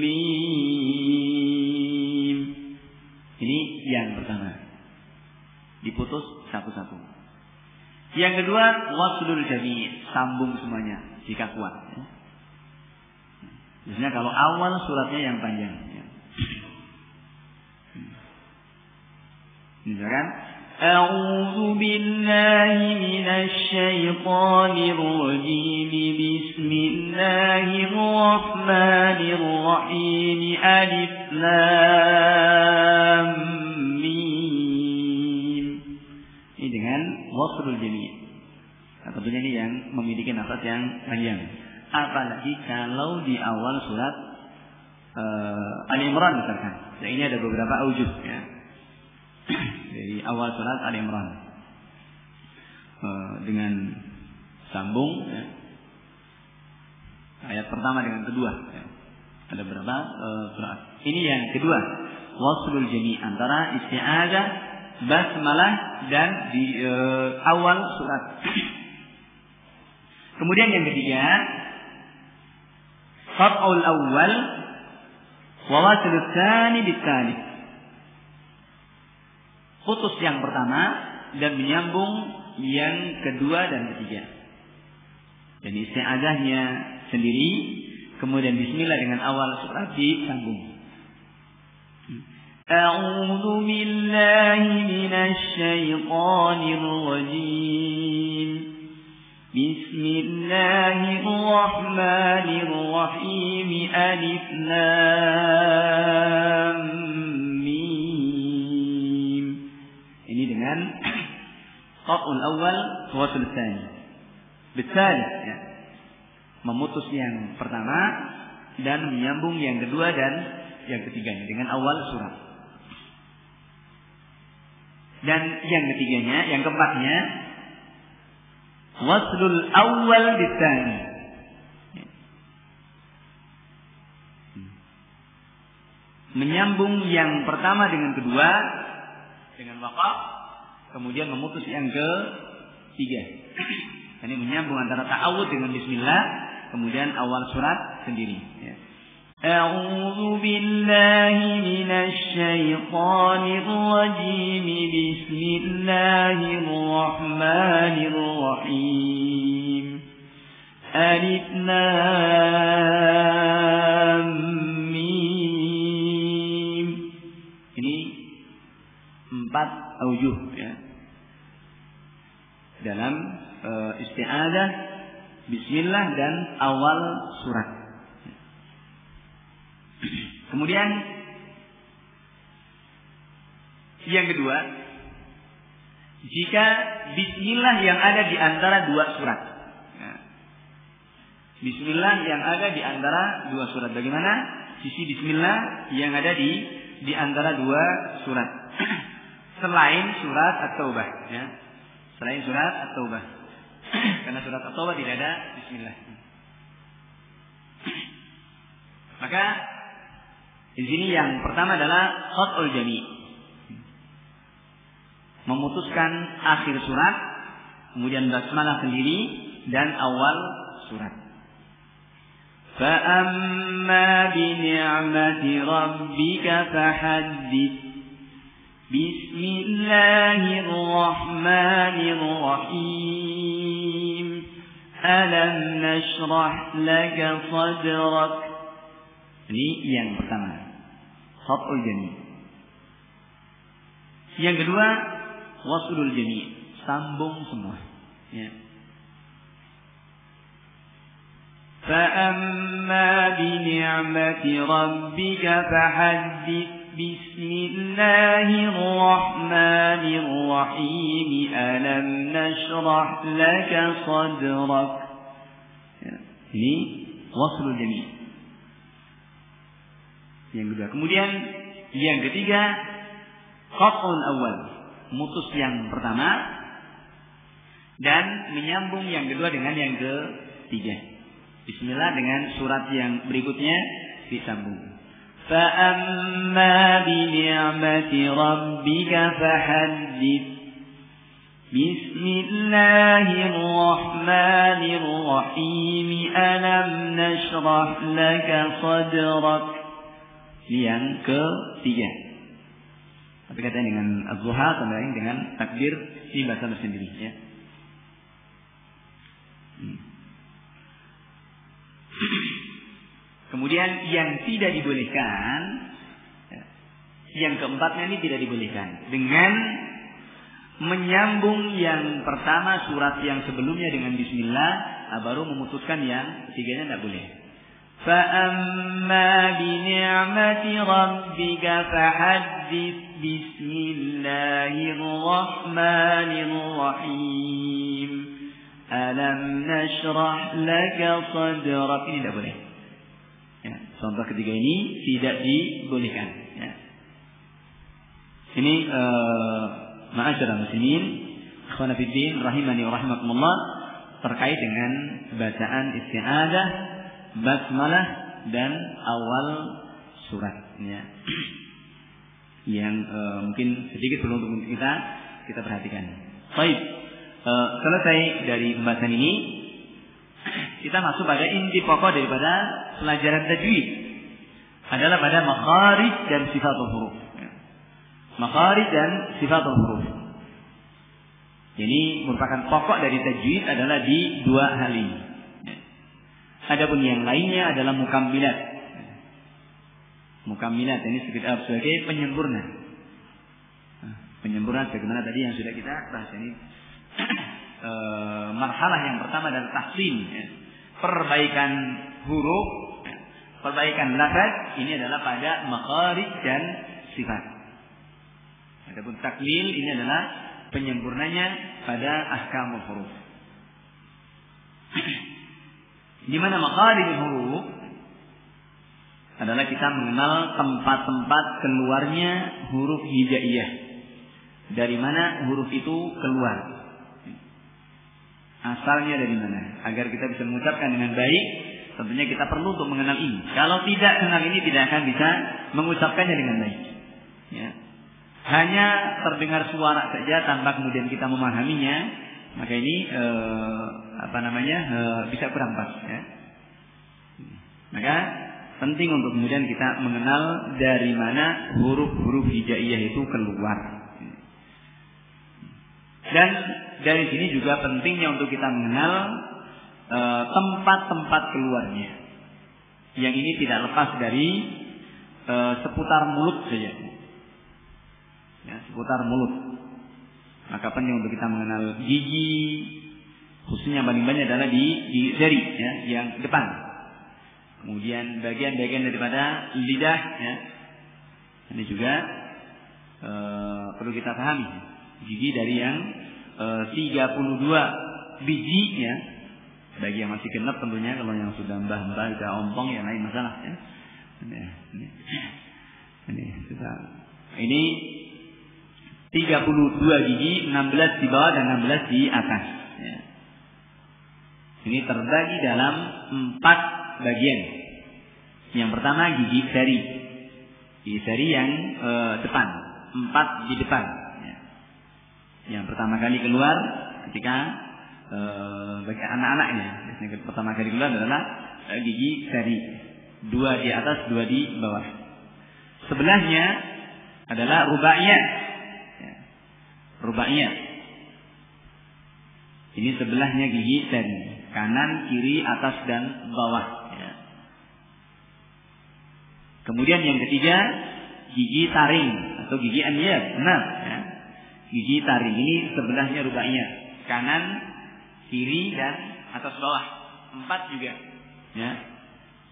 mim. Ini yang pertama. Diputus satu-satu. Yang kedua, waslul jami', sambung semuanya jika kuat. Biasanya kalau awal suratnya yang panjang. Misalkan, a'udzu billahi minasy syaithanir rajim. Bismillahirrahmanirrahim. Alif lam mim. Ini dengan waslul jami'. Nah, tentunya ini yang memiliki nafas yang panjang. Apalagi kalau di awal surat Ali Imran misalkan. Nah, ini ada beberapa aujuh ya. Dari awal surat Ali Imran dengan sambung ya. Ayat pertama dengan kedua ya. Ada beberapa surat. Ini yang kedua, waslul jami' antara isti'adzah, basmalah dan di awal surat. Kemudian yang ketiga, qat'ul awal Wa waslu tsani bitsani. Putus yang pertama dan menyambung yang kedua dan ketiga. Dan isti'adzahnya sendiri, kemudian bismillah dengan awal surat disambung. A'udzu billahi minasy syaithanir rajim. Bismillahirrahmanirrahim. Alif lam mim. Ini dengan qaful awal wasl tsani. Bitsali, ya. Memutus yang pertama dan menyambung yang kedua dan yang ketiganya dengan awal surat. Dan yang ketiganya, yang keempatnya, waslul awal bitsani. Menyambung yang pertama dengan kedua dengan waqaf, kemudian memutus yang ketiga. Ini menyambung antara ta'awud dengan bismillah, kemudian awal surat sendiri. A'udzu billahi minasy syaithanir rajim. Bismillahirrahmanirrahim. Alif lam mim. Ini 4 aujuh, ya. Dalam isti'adzah, bismillah dan awal surat. Kemudian yang kedua, jika bismillah yang ada di antara dua surat. Bismillah yang ada di antara dua surat. Bagaimana sisi bismillah yang ada di antara dua surat? Selain surat At-Taubah, ya. Selain surat At-Taubah. Karena surat At-Taubah tidak ada bismillah. Maka di sini yang pertama adalah qat'ul jami'. Memutuskan akhir surat, kemudian basmalah sendiri dan awal surat. Fa amma bi ni'mati rabbika fahaddits. Bismillahirrahmanirrahim. Alam nashrah laka sadrak. Ini yang pertama, qat'ul jami'. Yang kedua, waslul jami', sambung semua, ya. Fa amma bi ni'mati rabbika fahaddits. Bismillahirrahmanirrahim. Alam nashrah laka sadrak. Ya. Ini waslul jami'. Yang kedua. Kemudian yang ketiga, qat'ul awal, mutus yang pertama dan menyambung yang kedua dengan yang ketiga. Bismillah dengan surat yang berikutnya disambung. فَأَمَّا بِنِعْمَةِ رَبِّكَ فَحَدِّثْ. بِسْمِ اللَّهِ الرَّحْمَنِ الرَّحِيمِ. أَلَمْ نَشْرَحْ لَكَ صَدْرَكَ. Yang ketiga. Tapi katanya dengan az-zuha kembali dengan takbir di bahasa sendiri, ya. Kemudian yang tidak dibolehkan, yang keempatnya ini tidak dibolehkan dengan menyambung yang pertama surat yang sebelumnya dengan bismillah, baru memutuskan yang ketiganya tidak boleh. فَأَمَّا بِنِعْمَةِ رَبِّكَ فَحَدِّثْ. بِسْمِ اللَّهِ الرَّحْمَنِ الرَّحِيمِ. أَلَمْ نَشْرَحْ لَكَ صَدْرَكَ. Ini tidak boleh. Ya, contoh ketiga ini tidak dibolehkan. Ya. Ini ma'asyiral muslimin, ikhwan fillah rahimani wa rahimakumullah, terkait dengan bacaan isti'adzah, basmalah dan awal surat, ya. Yang mungkin sedikit perlu untuk kita perhatikan. Baik, selesai dari pembahasan ini, kita masuk pada inti pokok daripada pelajaran tajwid. adalah pada makharij dan sifatul huruf. Makharij dan sifatul huruf. Ini merupakan pokok dari tajwid adalah di dua hal ini. Adapun yang lainnya adalah mukammilat. Mukammilat ini sebagai penyempurna. Penyempurna bagaimana tadi yang sudah kita bahas ini. Marhalah yang pertama adalah tahsin, perbaikan huruf, perbaikan lafaz. Ini adalah pada makharij dan sifat. Adapun takmil ini adalah penyempurnanya pada ahkamul huruf. Di mana makharijul huruf adalah kita mengenal tempat-tempat keluarnya huruf hijaiyah. Dari mana huruf itu keluar? Asalnya dari mana? Agar kita bisa mengucapkan dengan baik, tentunya kita perlu untuk mengenal ini. Kalau tidak kenal ini, tidak akan bisa mengucapkannya dengan baik. Ya. Hanya terdengar suara saja tanpa kemudian kita memahaminya, maka ini bisa kurang pas. Ya. Maka penting untuk kemudian kita mengenal dari mana huruf-huruf hijaiyah itu keluar. Dan dari sini juga pentingnya untuk kita mengenal tempat-tempat keluarnya. Yang ini tidak lepas dari seputar mulut saja. Ya, seputar mulut. Maka penting untuk kita mengenal gigi, khususnya paling banyak adalah di jari, ya, yang depan. Kemudian bagian-bagian daripada lidah, ya. Ini juga perlu kita pahami. Gigi dari yang 32 biji, ya. Bagi yang masih genap tentunya, kalau yang sudah mbah-mbah sudah ompong ya lain masalah, ya. Ini 32 gigi, 16 di bawah dan 16 di atas. Ya. Ini terbagi dalam 4 bagian. Yang pertama gigi seri. Gigi seri yang depan, 4 di depan. Ya. Yang pertama kali keluar ketika bagi anak-anaknya. Yang pertama kali keluar adalah gigi seri. 2 di atas, 2 di bawah. Sebelahnya adalah rubaiyat. Rubaiyat. Ini sebelahnya gigi seri, kanan, kiri, atas dan bawah. Ya. Kemudian yang ketiga gigi taring atau gigi aniyat. Benar. Ya. Gigi taring ini sebelahnya rubaiyat, kanan, kiri dan atas bawah. 4 juga. Ya.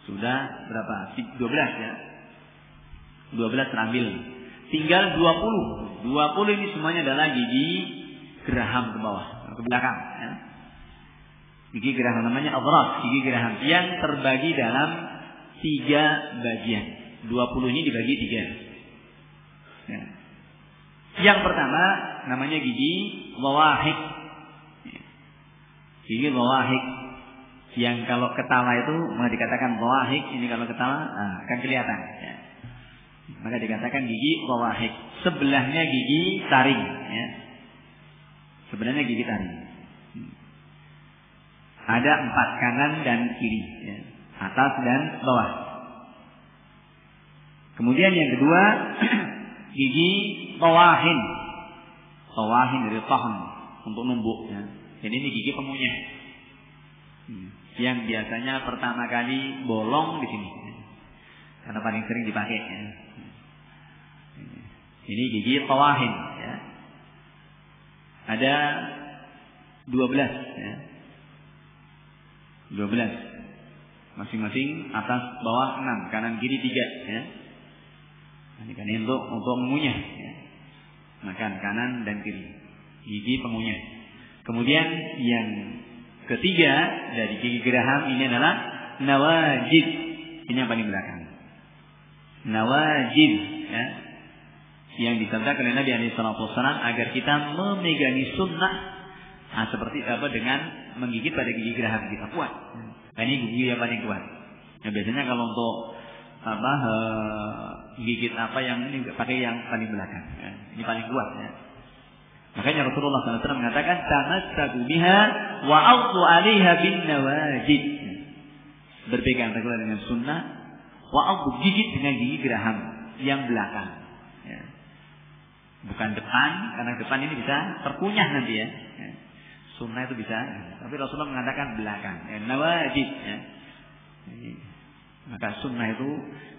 Sudah berapa? 12 ya. 12 terambil. Tinggal 20. 20 ini semuanya adalah gigi geraham ke bawah, ke belakang. Ya. Gigi geraham namanya adras, gigi geraham yang terbagi dalam 3 bagian. 20 ini dibagi 3. Ya. Yang pertama namanya gigi dhawahik. Ya. Gigi dhawahik. Yang kalau ketawa itu mau dikatakan dhawahik, ini kalau ketawa akan kelihatan. Ya. Maka dikatakan gigi dhawahik. Sebelahnya gigi taring, ya. Sebenarnya gigi taring. Ada 4, kanan dan kiri, ya. Atas dan bawah. Kemudian yang kedua gigi tawahin. Tawahin dari tahan, untuk numbuk, ya. Jadi ini gigi pengunyah. Yang biasanya pertama kali bolong di sini, ya. Karena paling sering dipakai, ya. Ini gigi tawahin, ya. Ada 12, ya. 12. Masing-masing atas bawah 6, kanan kiri 3, ya. Ini untuk mengunyah, ya. Makan kanan dan kiri. Gigi pengunyah. Kemudian yang ketiga dari gigi geraham ini adalah nawajid. Ini yang paling belakang. Nawajid, ya. Yang disabdakan oleh Nabi SAW agar kita memegangi sunnah seperti apa dengan menggigit pada gigi geraham kita kuat. Nah, ini gigi yang paling kuat. Nah, biasanya kalau untuk gigit apa yang ini pakai yang paling belakang. Ya. Ini paling kuat. Ya. Makanya Rasulullah SAW mengatakan tamassaku biha wa a'udhu 'alaiha bin nawajid. Berpegang teguh dengan sunnah, Wa'adud, gigit dengan gigi geraham yang belakang. Ya. Bukan depan, karena depan ini bisa terkunyah nanti ya. Sunnah itu bisa, tapi Rasulullah mengatakan belakang. Ya, nawajid. Ya. Maka sunnah itu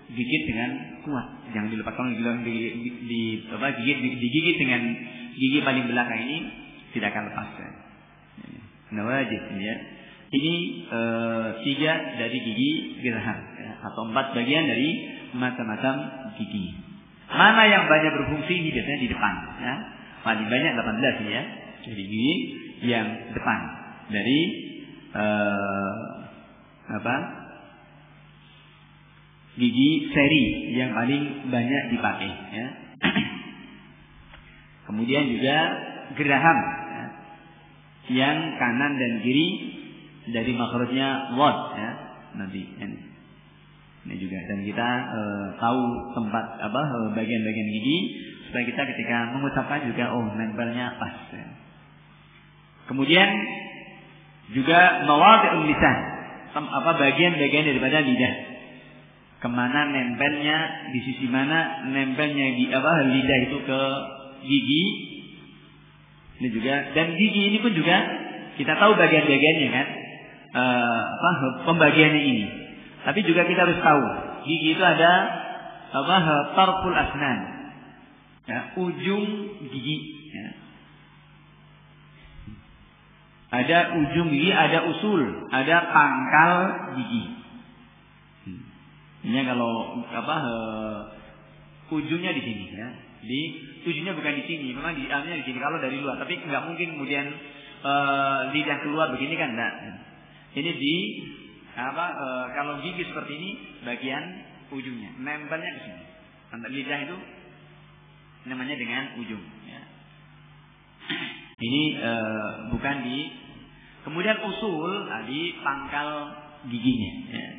gigit dengan kuat, jangan dilepaskan digigit dengan gigi paling belakang ini tidak akan lepas. Ya. Nawajid. Ya. Ini 3 dari gigi geraham, ya, atau 4 bagian dari macam-macam gigi. Mana yang banyak berfungsi ini biasanya di depan, ya. Paling banyak 18 ya. Jadi gigi yang depan dari gigi seri yang paling banyak dipakai, ya. Kemudian juga geraham, ya, yang kanan dan kiri dari makhrajnya wad, ya, nanti ini juga, dan kita tahu tempat bagian-bagian gigi supaya kita ketika mengucapkan juga nempelnya pas, ya. Kemudian juga mawadhi'ul lisan, bagian-bagian daripada lidah, kemana nempelnya, di sisi mana nempelnya lidah itu ke gigi. Ini juga, dan gigi ini pun juga kita tahu bagian-bagiannya kan, pembagiannya ini. Tapi juga kita harus tahu gigi itu ada tarful asnan, ya, ujung gigi, ya. Ada ujung gigi, ada usul, ada pangkal gigi. Ini kalau ujungnya di sini, ya. Di ujungnya bukan di sini, memang di sini kalau dari luar, tapi nggak mungkin kemudian lidah keluar begini kan, enggak. Ini di kalau gigi seperti ini bagian ujungnya nempelnya ke sini. Lidah itu namanya dengan ujung, ya. Ini bukan di, kemudian usul di pangkal giginya, ya.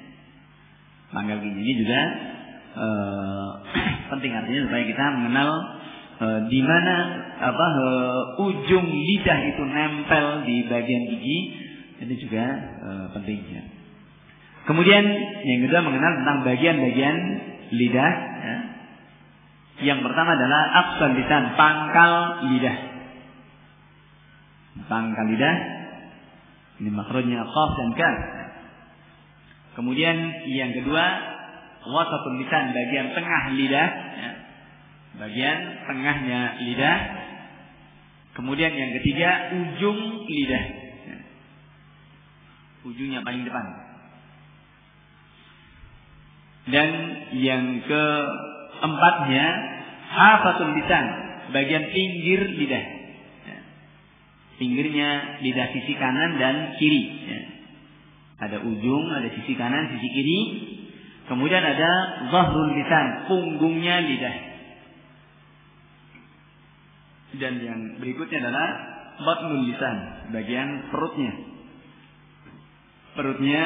Pangkal gigi ini juga penting, artinya supaya kita mengenal di mana ujung lidah itu nempel di bagian gigi, ini juga pentingnya. Kemudian yang kedua mengenal tentang bagian-bagian lidah, ya. Yang pertama adalah aqsal lisan, pangkal lidah. Pangkal lidah ini makhrajnya qaf dan kaf. Kemudian yang kedua wasatul lisan, bagian tengah lidah, ya. Bagian tengahnya lidah. Kemudian yang ketiga ujung lidah, ya. Ujungnya paling depan. Dan yang keempatnya hafatul lisan, bagian pinggir lidah, ya. Pinggirnya lidah sisi kanan dan kiri, ya. Ada ujung, ada sisi kanan, sisi kiri. Kemudian ada zahrul lisan, punggungnya lidah. Dan yang berikutnya adalah batnul lisan, bagian perutnya. Perutnya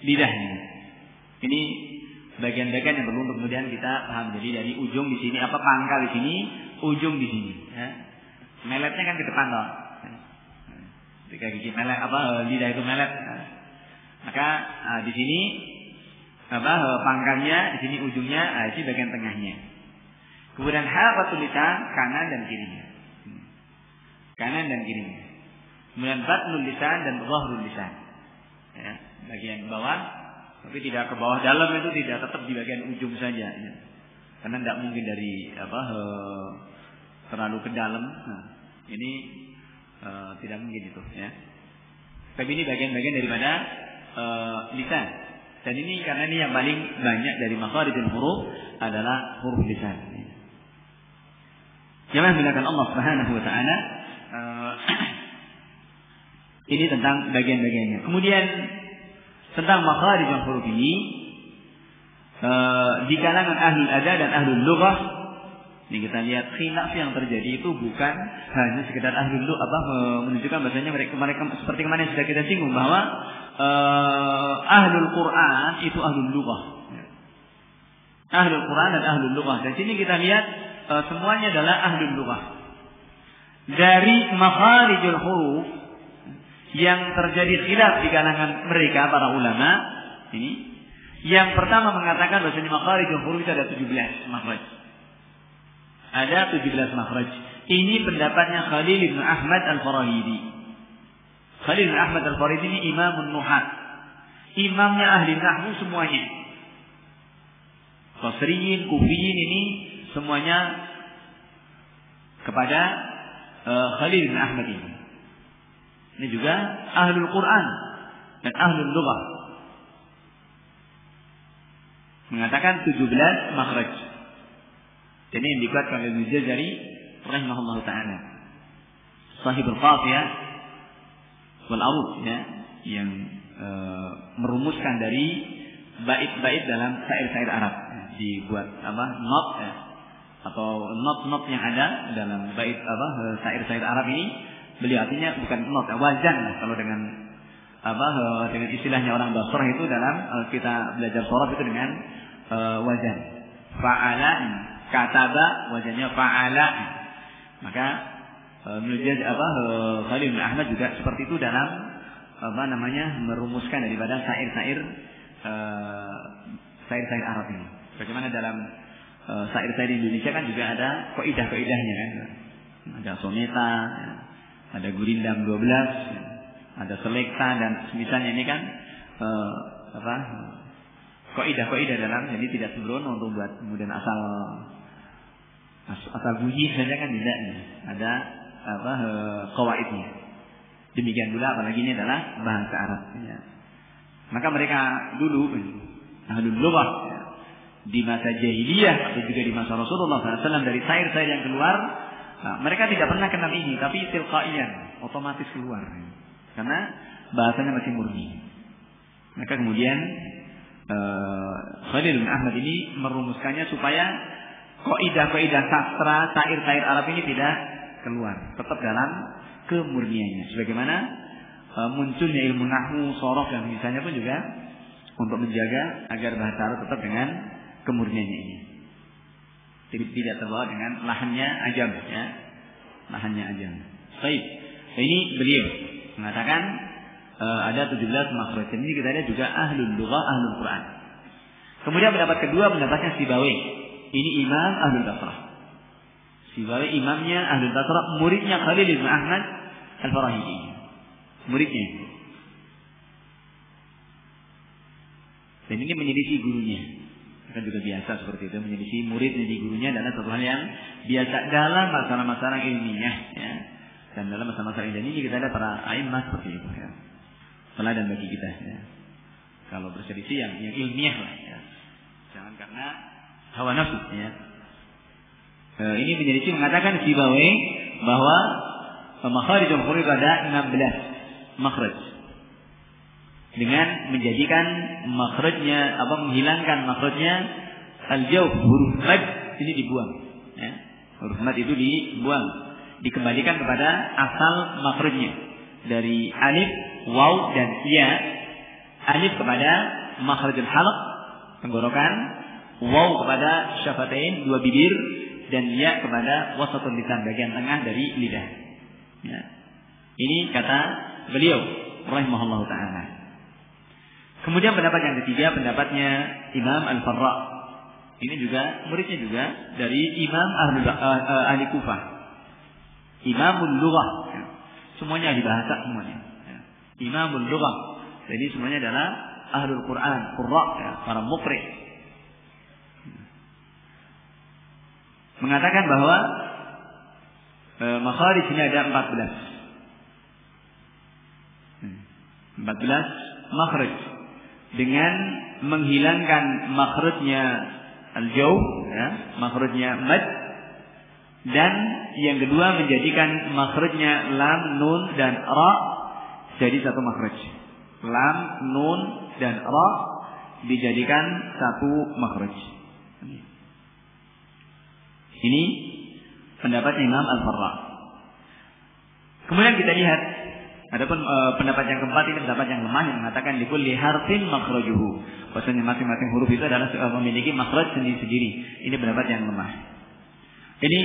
lidahnya. Ini bagian-bagian yang perlu untuk kemudian kita paham. Jadi dari ujung di sini, pangkal di sini, ujung di sini, ya. Meletnya kan ke depan loh. Ketika gigi melet, lidah itu melet, maka di sini pangkalnya, di sini ujungnya, di bagian tengahnya. Kemudian hafatul lisan, kanan dan kirinya, kanan dan kirinya. Kemudian batnul lisan dan zahrul lisan, ya, bagian bawah, tapi tidak ke bawah dalam, itu tidak, tetap di bagian ujung saja, ya. Karena tidak mungkin dari terlalu ke dalam. Nah, ini tidak mungkin itu, ya. Tapi ini bagian-bagian daripada lisan. Dan ini karena ini yang paling banyak dari makharijul huruf adalah huruf lisan. Jangan gunakan Allah Subhanahu wa taala. Ini tentang bagian-bagiannya. Kemudian tentang makharijul huruf ini di kalangan ahlul ada dan ahlul lughah, ini kita lihat khilaf yang terjadi itu bukan hanya sekedar ahlul lughah menunjukkan bahasanya mereka seperti kemarin sudah kita singgung bahwa ahlul Quran itu ahlul lughah. Ahlul Quran dan ahlul lughah. Dan sini kita lihat semuanya adalah ahlul lughah. Dari makharijul huruf yang terjadi khilaf di kalangan mereka para ulama ini, Yang pertama mengatakan bahwasanya makharijul huruf itu ada 17 makhraj. Ada 17 makhraj. Ini pendapatnya Khalil bin Ahmad Al-Farahidi. Khalil bin Ahmad Al-Farahidi ini imamun nuhat. Imamnya ahli nahwu semuanya. Basriyin, Kufiyin ini semuanya kepada Khalil bin Ahmad ini. Ini juga ahlul Quran dan ahlul lughah. Mengatakan 17 makhraj. Ini yang dikuatkan oleh Ibnu Jazari rahimahullah taala. Sahibul Qafiyah wal Arud ya, yang merumuskan dari bait-bait dalam syair-syair Arab. Dibuat not ya, atau not yang ada dalam bait syair-syair Arab ini, beliau artinya bukan not, wazan kalau dengan dengan istilahnya orang Basrah itu dalam kita belajar sharaf itu dengan wazan. Fa'ala, kataba wazannya fa'ala. Maka menurut Khalil bin Ahmad juga seperti itu dalam merumuskan daripada syair-syair Arab ini. Bagaimana dalam syair-syair Indonesia kan juga ada kaidah-kaidahnya kan. Ada soneta, ada gurindam 12, ada selekta dan semisalnya ini kan kaidah-kaidah dalam, jadi tidak sembrono untuk buat kemudian asal bunyi saja kan tidak. Ada qawaidnya. Demikian pula apalagi ini adalah bahasa Arab ya. Maka mereka dulu ahlul lughah ya, di masa jahiliyah atau juga di masa Rasulullah SAW dari syair-syair yang keluar, mereka tidak pernah kenal ini, tapi tilqaiyan, otomatis keluar karena bahasanya masih murni. Maka kemudian Khalil bin Ahmad ini merumuskannya supaya kaidah-kaidah sastra syair-syair Arab ini tidak keluar, tetap dalam kemurniannya. Sebagaimana munculnya ilmu nahwu, sharaf dan misalnya pun juga untuk menjaga agar bahasa Arab tetap dengan kemurniannya ini. Jadi tidak terbawa dengan lahannya ajam ya. Lahannya ajam. Baik. Ini beliau mengatakan ada 17 makhraj. Ini kita lihat juga ahlul lughah, ahlul Quran. Kemudian pendapat kedua pendapatnya Sibawi. Ini imam ahlul Basrah. Sibawi imamnya ahlul Basrah, muridnya Khalil bin Ahmad Al-Farahidi. Muridnya. Dan ini menyelisih gurunya. Kan juga biasa seperti itu, menyelisih murid menjadi gurunya adalah satu hal yang biasa dalam masalah-masalah ilmiah ya. Dan dalam masalah-masalah ilmiah ini kita ada para a'immah seperti itu ya. Teladan bagi kita ya. Kalau berselisih yang ilmiah lah ya. Jangan karena hawa nafsu ya. Ini menyelisih mengatakan Sibawi bahwa makharijul huruf ada 16 makhraj. Dengan menjadikan makhrajnya menghilangkan makhrajnya al-jawf, huruf mad ini dibuang ya. Huruf mad itu dibuang, dikembalikan kepada asal makhrajnya dari alif, waw dan ya. Alif kepada makhrajul halq tenggorokan, waw kepada syafatain dua bibir, dan ya kepada wasatul lisan bagian tengah dari lidah ya. Ini kata beliau rahimahullahu taala. Kemudian pendapat yang ketiga, pendapatnya Imam Al-Farra. Ini juga muridnya juga dari Imam ahli Kufah. Imamul lughah. Ya. Semuanya ahli bahasa semuanya. Ya. Imamul lughah. Jadi semuanya adalah ahlul Quran, qurra, ya, para muqri. Mengatakan bahwa makharij ini ada 14. 14 makhraj. Dengan menghilangkan makhrajnya al-jawf ya, makhrajnya mad, dan yang kedua menjadikan makhrajnya lam, nun dan ra jadi satu makhraj. Lam, nun dan ra dijadikan satu makhraj. Ini pendapatnya Imam Al-Farra. Kemudian kita lihat adapun pendapat yang keempat, ini pendapat yang lemah yang mengatakan likulli harfin makhrajuhu. Maksudnya masing-masing huruf itu adalah memiliki makhraj sendiri-sendiri. Ini pendapat yang lemah. Ini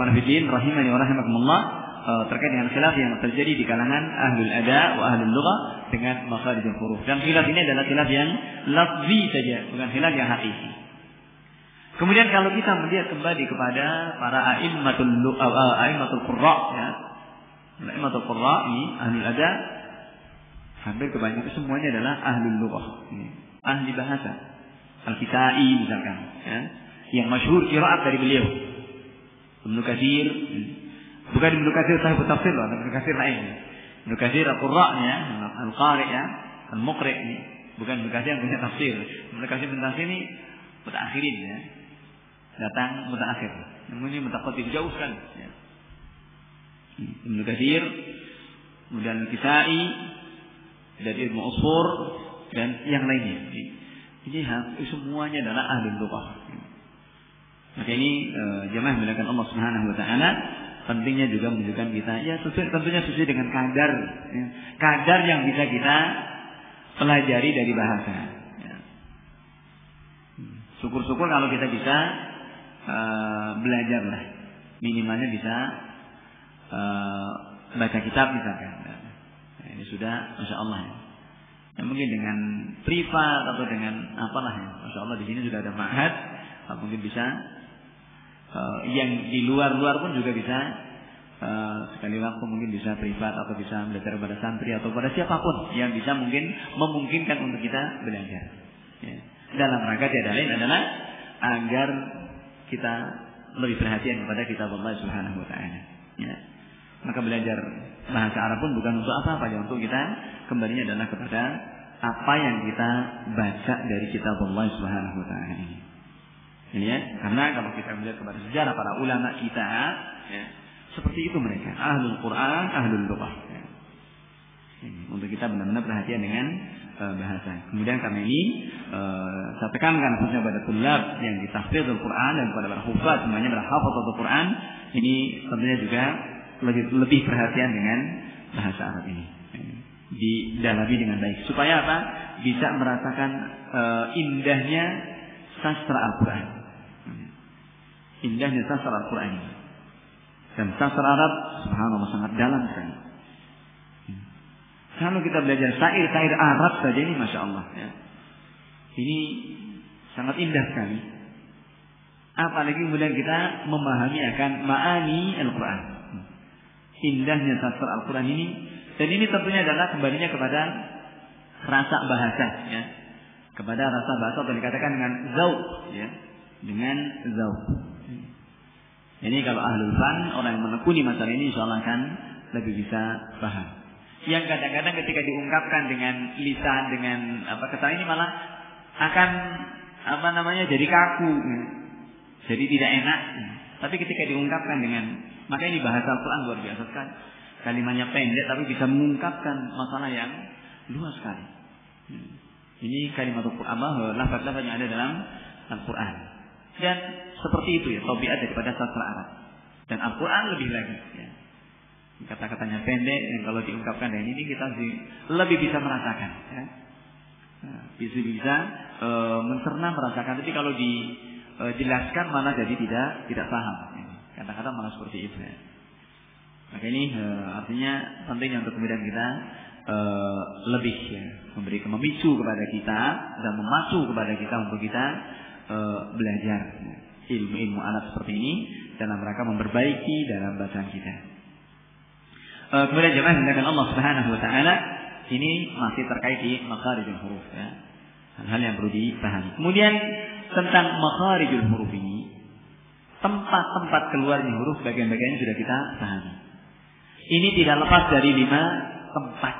Fanafidin rahimani wa rahimakumullah terkait dengan khilaf yang terjadi di kalangan ahlul ada wa ahlul lughah dengan makharijul huruf. Dan khilaf ini adalah khilaf yang lafzi saja, bukan khilaf yang hakiki. Kemudian kalau kita melihat kembali kepada para a'immatul qurra, ya. A'immatul qurra ini ahlul ada, hampir kebanyakan semuanya adalah ahlul lughah, ahli bahasa. Al-Kisai misalkan, ya. Yang masyhur qiraat dari beliau. Ibnu Katsir, bukan Ibnu Katsir sahih tafsir loh, Ibnu Katsir lain. Ibnu Katsir al-Qurra ya, al-Qari ya, al-Muqri ini, bukan Ibnu Katsir yang punya tafsir. Ibnu Katsir tafsir ini mutakhirin ya. Datang mutaakhir. Namun ini mutaqaddim jauh sekali ya. Ibnu Katsir, kemudian Al-Kisai, dari Ibnu Usfur dan yang lainnya. Ini semuanya adalah ahli lughah. Maka ini jemaah melakukan Allah Subhanahu wa taala, pentingnya juga menunjukkan kita ya tentunya sesuai dengan kadar ya, kadar yang bisa kita pelajari dari bahasa ya. Syukur-syukur kalau kita bisa belajar lah, minimalnya bisa baca kitab misalkan. Nah, ini sudah Masya Allah ya. Ya, mungkin dengan privat atau dengan apalah ya, Masya Allah di sini sudah ada ma'had, mungkin bisa yang di luar-luar pun juga bisa sekali waktu mungkin bisa privat atau bisa belajar pada santri atau pada siapapun yang bisa mungkin memungkinkan untuk kita belajar ya. Dalam rangka tiada lain adalah agar kita lebih perhatian kepada kitab Allah Subhanahu wa taala ya. Maka belajar bahasa Arab pun bukan untuk apa-apa ya, untuk kita kembalinya adalah kepada apa yang kita baca dari kitab Allah Subhanahu wa taala ini. Ya, karena kalau kita melihat kepada sejarah para ulama kita, ya, seperti itu mereka, ahlul Quran, ahlul lughah. Ya. Untuk kita benar-benar perhatian dengan bahasa. Kemudian karena ini saya tekankan khususnya pada tulab yang ditahfidzul Quran dan kepada para hufaz semuanya pada hafadzatul Quran, ini tentunya juga lebih perhatian dengan bahasa Arab ini. Didalami dengan baik supaya apa? Bisa merasakan indahnya sastra Al-Quran. Indahnya sastra Al-Quran ini. Dan sastra Arab subhanallah sangat dalam sekali. Kalau kita belajar syair-syair Arab saja ini Masya Allah ya. Ini sangat indah sekali. Apalagi kemudian kita memahami akan ma'ani Al-Quran. Indahnya sastra Al-Quran ini. Dan ini tentunya adalah kembalinya kepada rasa bahasa ya. Kepada rasa bahasa atau dikatakan dengan zauq ya. Dengan zauq. Ini kalau ahlul fan, orang yang menekuni masalah ini insya Allah akan lebih bisa paham. Yang kadang-kadang ketika diungkapkan dengan lisan, dengan kata ini malah akan jadi kaku, jadi tidak enak. Tapi ketika diungkapkan dengan, maka ini bahasa Al-Quran luar biasa sekali. Kalimatnya pendek tapi bisa mengungkapkan masalah yang luas sekali. Ini kalimat Al-Quran, lafaz-lafaz yang ada dalam Al-Quran. Dan seperti itu ya, tabiat daripada sastra Arab. Dan Al-Quran lebih lagi ya. Kata-katanya pendek yang kalau diungkapkan dengan ini kita lebih bisa merasakan ya. Bisa mencerna merasakan. Tapi kalau dijelaskan malah jadi tidak paham ya. Kata-kata malah seperti itu ya. Maka ini artinya pentingnya untuk kemudian kita lebih ya, memicu kepada kita dan memacu kepada kita untuk kita belajar ilmu-ilmu alat seperti ini dalam rangka memperbaiki dalam bacaan kita. Kemudian jemaah yang Allah Subhanahu wa taala, ini masih terkait di makharijul huruf ya. Hal-hal yang perlu dipahami. Kemudian tentang makharijul huruf ini, tempat-tempat keluarnya huruf bagian-bagiannya sudah kita pahami. Ini tidak lepas dari 5 tempat.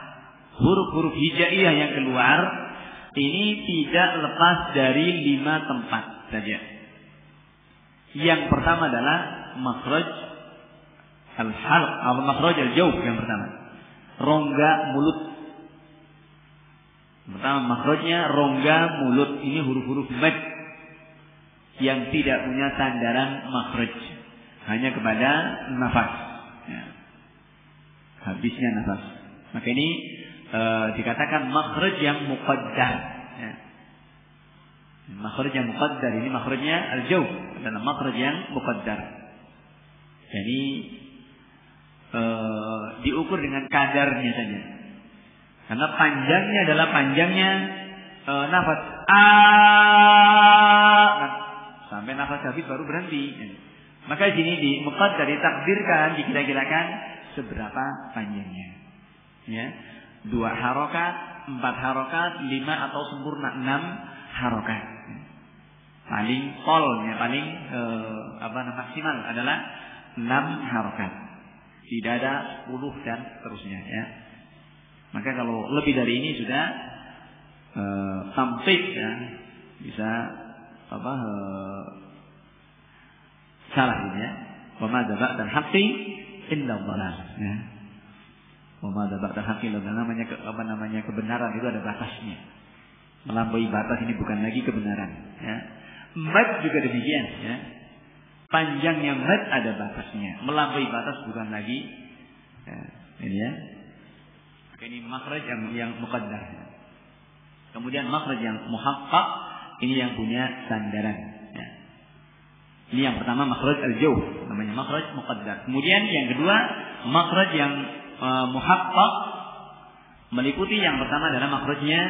Huruf-huruf hijaiyah yang keluar ini tidak lepas dari 5 tempat saja. Yang pertama adalah makhraj al-halq atau makhraj al-jawf yang pertama. Rongga mulut. Pertama makhrajnya rongga mulut. Ini huruf-huruf mad yang tidak punya sandaran makhraj. Hanya kepada nafas. Ya. Habisnya nafas. Maka ini dikatakan makhraj yang muqaddar ya. Makhraj yang muqaddar ini makhrajnya al-jawf adalah makhraj yang muqaddar. Jadi diukur dengan kadarnya saja. Karena panjangnya adalah panjangnya nafas sampai nafas habis baru berhenti. Maka di sini di muqaddar ditakdirkan, dikira-kirakan seberapa panjangnya. Ya, 2 harokat, 4 harokat, 5 atau sempurna 6 harokat. Paling tolnya, paling maksimal adalah 6 harokat. Tidak ada 10 dan seterusnya. Ya. Maka kalau lebih dari ini sudah tampik, ya, bisa salah ini ya. Wa ma dzaba'tal haqqi illa dhalal. Ya. Wa ma dzaba'tal haqqi illa namanya kebenaran itu ada batasnya. Melampaui batas ini bukan lagi kebenaran, ya. Mad juga demikian, ya. Panjangnya mad ada batasnya. Melampaui batas bukan lagi, ya. Ini ya. Ini makhraj yang muqaddar. Kemudian makhraj yang muhaqqaq, ini yang punya sandaran. Ya. Ini yang pertama makhraj al-jawf, namanya makhraj muqaddar. Kemudian yang kedua makhraj yang muhaqqaq, meliputi yang pertama adalah makhrajnya,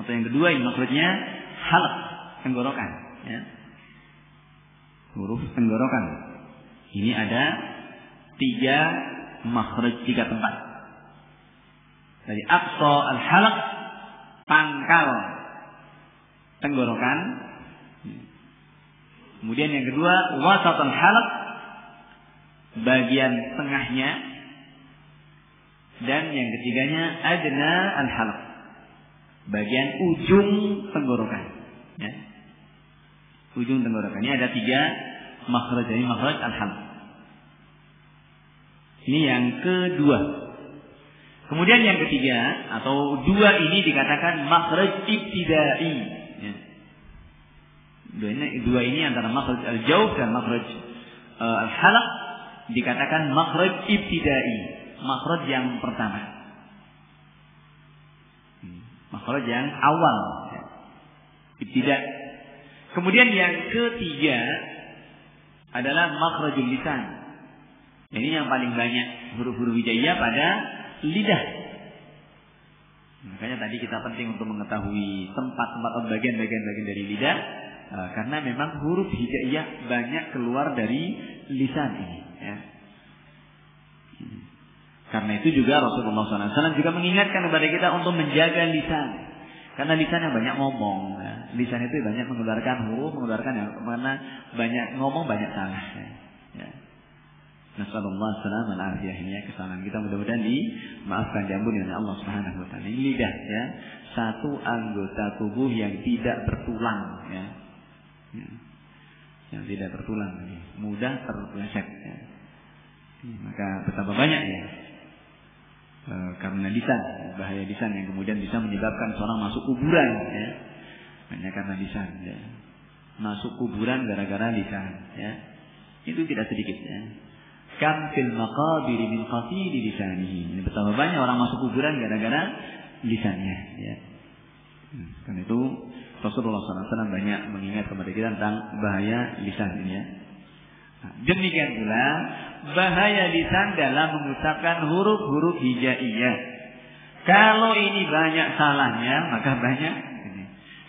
atau yang kedua ini makhrajnya halq, tenggorokan. Ya. Huruf tenggorokan. Ini ada 3 makhraj, 3 tempat. Dari aqsa al-halq, pangkal tenggorokan. Kemudian yang kedua wasat al-halq, bagian tengahnya. Dan yang ketiganya adna al-halq, bagian ujung tenggorokan. Ya. Ujung tenggorokan. Ini ada 3 makhraj, ini makhraj al-halq. Ini yang kedua. Kemudian yang ketiga atau 2 ini dikatakan makhraj ibtidai. Ya. 2 ini antara makhraj al-jawf dan makhraj al-halq dikatakan makhraj ibtidai, makhraj yang pertama, makhraj yang awal, ya. Ibtida. Kemudian yang ketiga adalah makhrajul lisan. Ini yang paling banyak huruf-huruf hijaiyah pada lidah. Makanya tadi kita penting untuk mengetahui tempat-tempat atau bagian-bagian dari lidah, karena memang huruf hijaiyah banyak keluar dari lisan ini. Ya. Karena itu juga Rasulullah SAW juga mengingatkan kepada kita untuk menjaga lisan, karena lisan yang banyak ngomong. Ya. Lisan itu banyak mengeluarkan huruf, karena banyak ngomong banyak salah. Ya. Nasallallahu salam al-afiyah, ini ya, kesalahan kita mudah-mudahan dimaafkan, diampuni oleh Allah Subhanahu wa taala. Ini lidah, ya, satu anggota tubuh yang tidak bertulang, ya. Ya. Yang tidak bertulang, ya. Mudah terpeleset, ya. Maka betapa banyak, ya, karena lisan, bahaya lisan yang kemudian bisa menyebabkan seorang masuk kuburan, ya. Hanya karena lisan, ya. Masuk kuburan gara-gara lisan, ya. Itu tidak sedikit, ya. Kam fil maqabir min qatili lisanihi. Ini betapa banyak orang masuk kuburan gara-gara lisannya, ya. Karena itu Rasulullah SAW banyak mengingat kepada kita tentang bahaya lisan ini, ya. Nah, demikian pula bahaya lisan dalam mengucapkan huruf-huruf hijaiyah. Kalau ini banyak salahnya, maka banyak ini.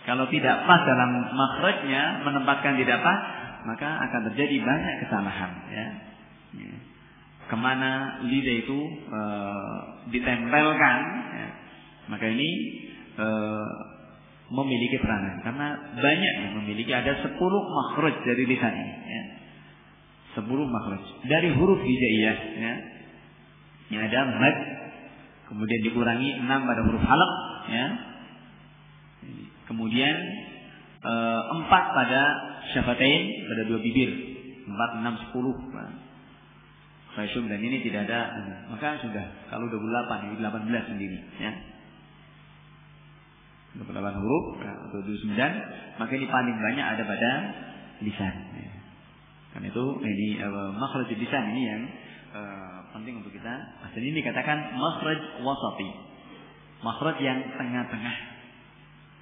Kalau tidak pas dalam makhrajnya, menempatkan tidak pas, maka akan terjadi banyak kesalahan, ya. Kemana lidah itu ditempelkan, ya, maka ini memiliki peranan, karena banyak yang memiliki, ada 10 makhraj dari lisan ini, ya. 10 makhraj dari huruf hijaiyah, ya. Yang ada mad, kemudian dikurangi 6 pada huruf halq, ya. Kemudian 4 pada syafatain, pada 2 bibir, 4, 6, 10. Dan ini tidak ada, maka sudah, kalau 28 ini 18 sendiri, ya. 28 huruf, ya, atau 29, maka ini paling banyak ada pada lisan, ya. Karena itu ini makhraj lisan ini yang penting untuk kita. Asal ini dikatakan makhraj wasati, makhraj yang tengah-tengah,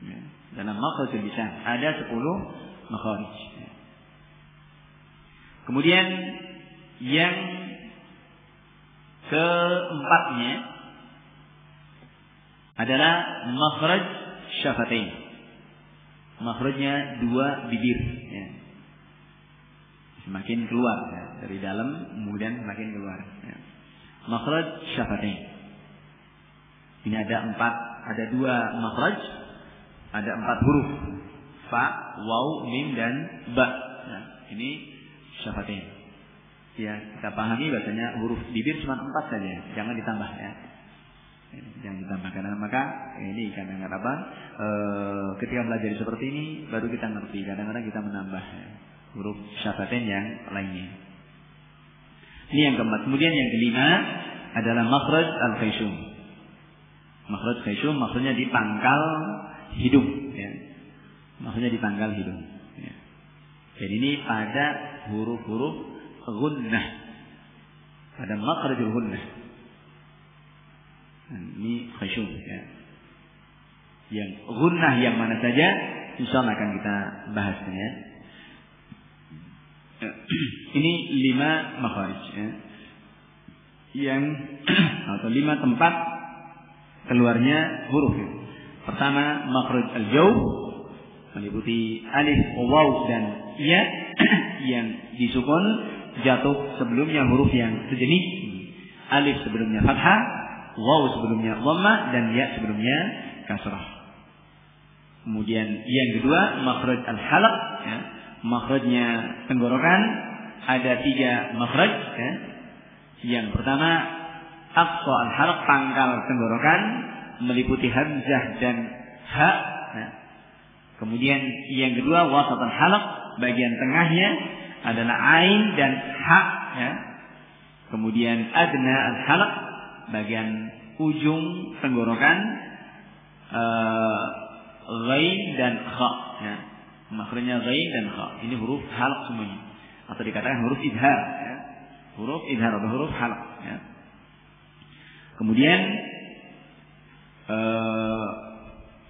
ya. Dalam makhraj lisan ada 10 makhraj, ya. Kemudian yang keempatnya adalah makhraj syafatain. Makhrajnya dua bibir, ya. Semakin keluar, ya. Dari dalam kemudian semakin keluar, ya. Makhraj syafatain. Ini ada dua makhraj, ada 4 huruf. Fa, waw, mim, dan ba. Nah, ini syafatain. Ya, kita pahami bahasanya huruf bibir cuma 4 saja, jangan ditambah, ya. Jangan ditambah, karena maka ini kadang-kadang ketika belajar seperti ini baru kita ngerti. Kadang-kadang kita menambah, ya, huruf syafatain yang lainnya. Ini yang keempat. Kemudian yang kelima adalah makhraj al-khayshum. Makhraj khayshum maksudnya di pangkal hidung, ya. Maksudnya di pangkal hidung, ya. Jadi ini pada huruf-huruf gunnah, pada makhrajul gunnah. Ini khayshum, ya. Yang gunnah yang mana saja insyaallah akan kita bahas, ya. Ini 5 makhraj, ya. Yang atau 5 tempat keluarnya huruf. Pertama makhraj al-jawf, meliputi alif, waw, dan ya yang disukun jatuh sebelumnya huruf yang sejenis. Alif sebelumnya fathah, waw sebelumnya dhamma, dan ya sebelumnya kasrah. Kemudian yang kedua makhraj al-halaq, ya. Makhrajnya tenggorokan ada 3 makhraj, ya. Yang pertama aqsa al-halaq, pangkal tenggorokan, meliputi hamzah dan ha, ya. Kemudian yang kedua wasat al-halaq, bagian tengahnya adalah ain dan ha, ya. Kemudian adna al-halaq, bagian ujung tenggorokan, ghain dan kha, ya. Makhrajnya ghain dan kha. Ini huruf halaq semuanya, atau dikatakan huruf idhar, ya. Huruf idhar atau huruf halaq, ya. Kemudian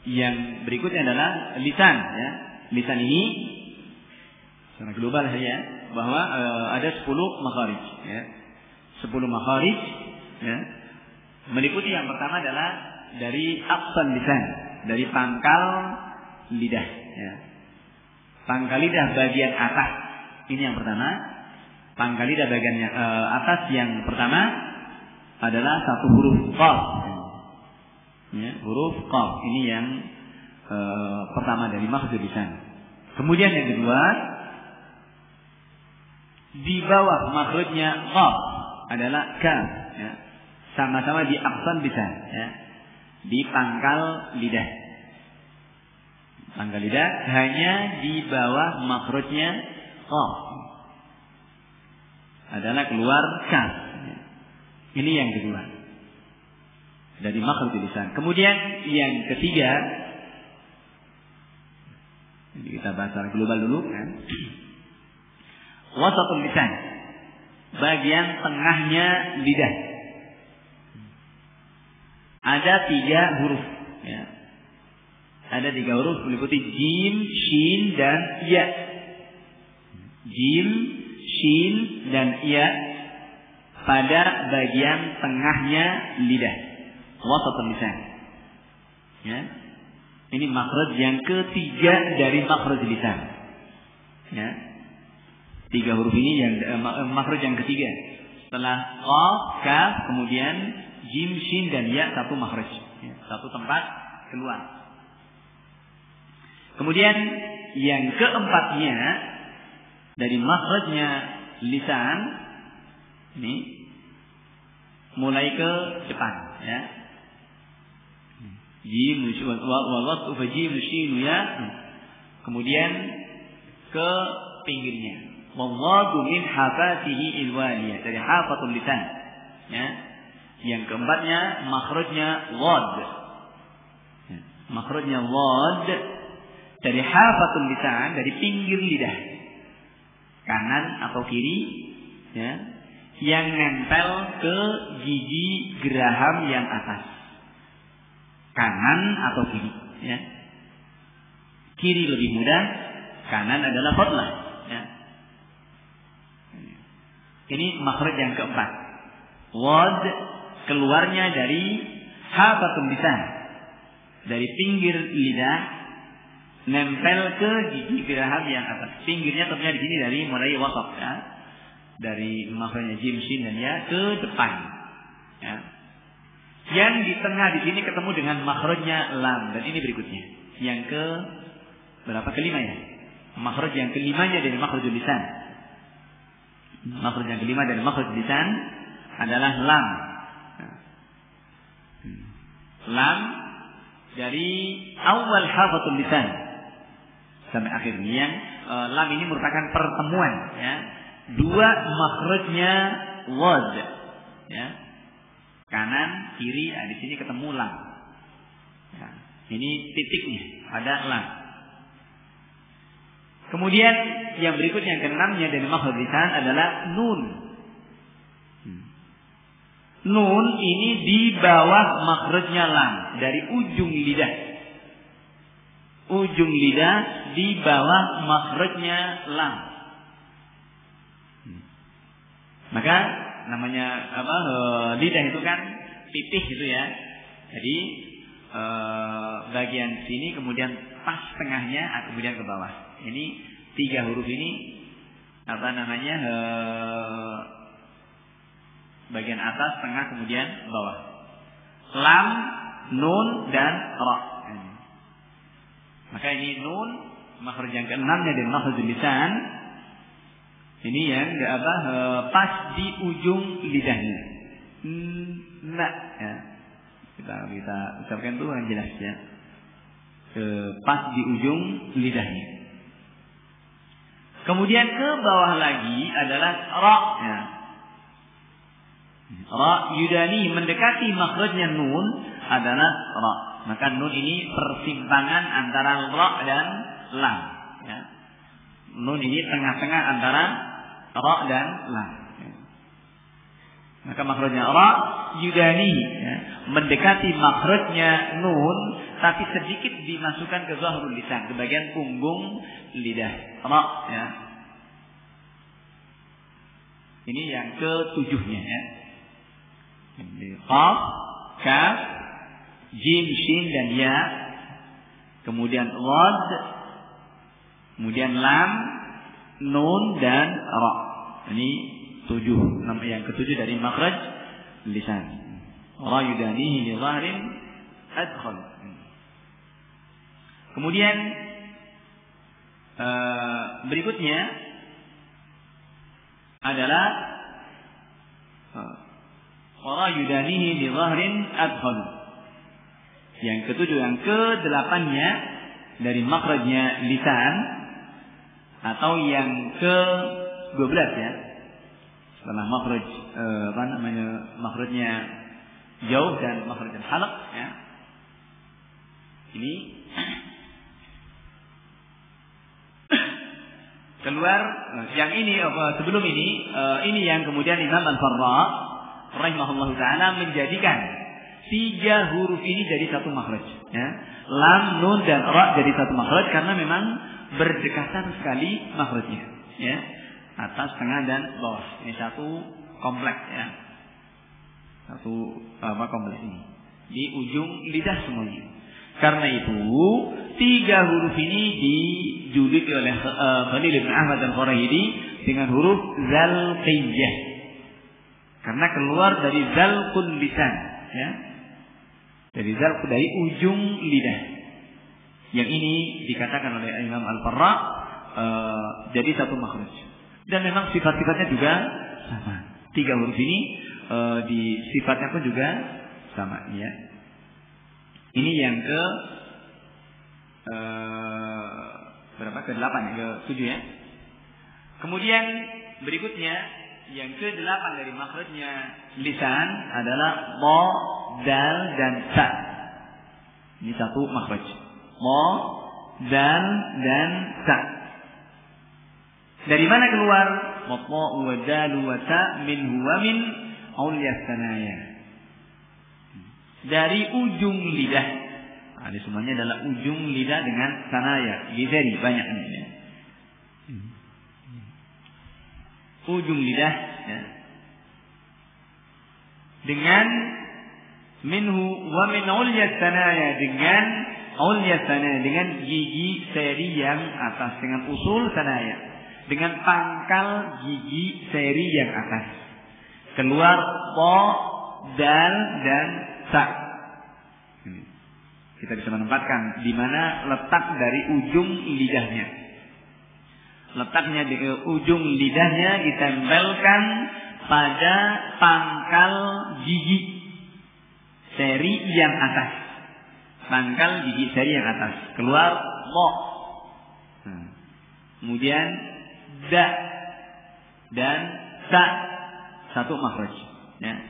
yang berikutnya adalah lisan, ya. Lisan ini secara global saja bahwa ada 10 makharij, ya. 10 makharij, ya. Meliputi yang pertama adalah dari aqsal lisan, dari pangkal lidah, ya. Pangkal lidah bagian atas. Ini yang pertama. Pangkal lidah bagian atas yang pertama adalah satu huruf qaf. Ya, huruf qaf. Ini yang pertama dari makhraj lisan. Kemudian yang kedua, di bawah makhrajnya qaf adalah kaf, ya. Sama-sama di aqsal lisan, ya. Di pangkal lidah. Pangkal lidah hanya di bawah makhrajnya qaf adalah keluar kaf. Ini yang kedua dari makhraj lisan. Kemudian yang ketiga, ini kita bahas secara global dulu, kan? Wasatul lisan, bagian tengahnya lidah. Ada 3 huruf, ya. Ada 3 huruf meliputi jim, shin, dan ya. Jim, shin, dan ya pada bagian tengahnya lidah. Wasatul lisan, ya. Ini makhraj yang ketiga dari makhraj lisan, ya. 3 huruf ini yang makhraj yang ketiga. Setelah qaf, kaf, kemudian jim, shin, dan ya, 1 makhraj, ya. 1 tempat keluar. Kemudian yang keempatnya dari makhrajnya lisan ini mulai ke depan, ya. Jim, wal wasfu fa jim, shin, ya. Kemudian ke pinggirnya. Wallahu min hafatihi ilwaliyah, dari hafatul lisan, ya. Yang keempatnya makhrajnya wad, ya. Makhrajnya wad dari hafatul lisan, dari pinggir lidah kanan atau kiri, ya, yang nempel ke gigi geraham yang atas, kanan atau kiri, ya. Kiri lebih mudah, kanan adalah fadlah, ya. Ini makhraj yang keempat. Wad keluarnya dari hafatul lisan, dari pinggir lidah nempel ke gigi geraham yang atas. Pinggirnya tentunya di sini dari mulai wasat ya. Dari makhrajnya jim, shin dan ya ke depan. Ya. Yang di tengah di sini ketemu dengan makhrajnya lam dan ini berikutnya. Yang ke berapa? Kelima ya. Makhraj yang kelimanya dari makhrajul lisan. Makhraj yang kelima dari makhraj lisan adalah lam. Lam dari awal hafatul lisan sampai akhirnya. Yang lam ini merupakan pertemuan ya. Dua makhrajnya wad ya. Kanan, kiri, di sini ketemu lam. Ya. Ini titiknya pada lam. Kemudian yang berikutnya yang keenamnya dari makhraj lisan adalah nun. Nun ini di bawah makhrajnya lam dari ujung lidah. Ujung lidah di bawah makhrajnya lam. Maka namanya lidah itu kan pipih gitu ya. Jadi bagian sini kemudian pas tengahnya kemudian ke bawah. Ini 3 huruf ini bagian atas, tengah, kemudian bawah. Lam, nun dan ra. Maka ini nun makhraj yang keenamnya dari makhraj lisan. Ini yang pas di ujung lidahnya. Nah, ya. Kita ucapkan tuh yang jelas ya. Pas di ujung lidahnya. Kemudian ke bawah lagi adalah ra. Ya. Ra yudani mendekati makhrajnya nun adalah ra. Maka nun ini persimpangan antara ra dan lam. Ya. Nun ini tengah-tengah antara ra dan lam. Maka makhrajnya ra yudani ya, mendekati makhrajnya nun tapi sedikit dimasukkan ke zahrul lisan, ke bagian punggung lidah. Ra ya. Ini yang ke-7-nya ya. Qaf, kaf, jim, shin dan ya. Kemudian wad, kemudian lam, nun dan ra. Ini 7, nama yang ke-7 dari makhraj lisan. Ra yudanihi li dhahrin adkhal. Kemudian berikutnya adalah ra yudanihi li dhahrin adkhal. Yang ke-7, yang ke-8-nya dari makhrajnya lisan atau yang ke-12 ya. Setelah makhraj makhrajnya jauh dan makhrajnya halaq ya. Ini keluar yang ini sebelum ini yang kemudian Imam Al-Farra rahimahullahu taala menjadikan 3 huruf ini jadi satu makhraj ya. Lam, nun dan ra jadi satu makhraj karena memang berdekatan sekali makhrajnya ya. Atas, tengah dan bawah. Ini satu kompleks ya. Satu kompleks ini. Di ujung lidah semuanya. Karena itu 3 huruf ini dijuluki oleh Khalil bin Ahmad Al-Farahidi dengan huruf zalqiyah. Karena keluar dari zalqul lisan ya. Dari ujung lidah. Yang ini dikatakan oleh Imam Al-Farra jadi satu makhraj. Dan memang sifat-sifatnya juga sama. 3 huruf ini di sifatnya pun juga sama ya. Ini yang ke berapa? Ke-8 ya, ke-7 ya. Kemudian berikutnya yang ke-8 dari makhrajnya lisan adalah mo, dal dan ta. Ini satu makhraj. Mo, dal dan ta. Dari mana keluar? Mo wa dal wa ta min huwa min aulias sanaya. Dari ujung lidah. Ini semuanya adalah ujung lidah dengan sanaya. Gizeri banyak ini. Ujung lidah ya. Dengan minhu wa min ulyas sanaya, dengan ulyas sanaya, dengan gigi seri yang atas, dengan usul sanaya, dengan pangkal gigi seri yang atas. Keluar po, dal dan sa. Kita bisa menempatkan di mana letak dari ujung lidahnya. Letaknya di ujung lidahnya ditempelkan pada pangkal gigi seri yang atas. Pangkal gigi seri yang atas. Keluar mo. Kemudian da dan sa, satu makhraj. Ya.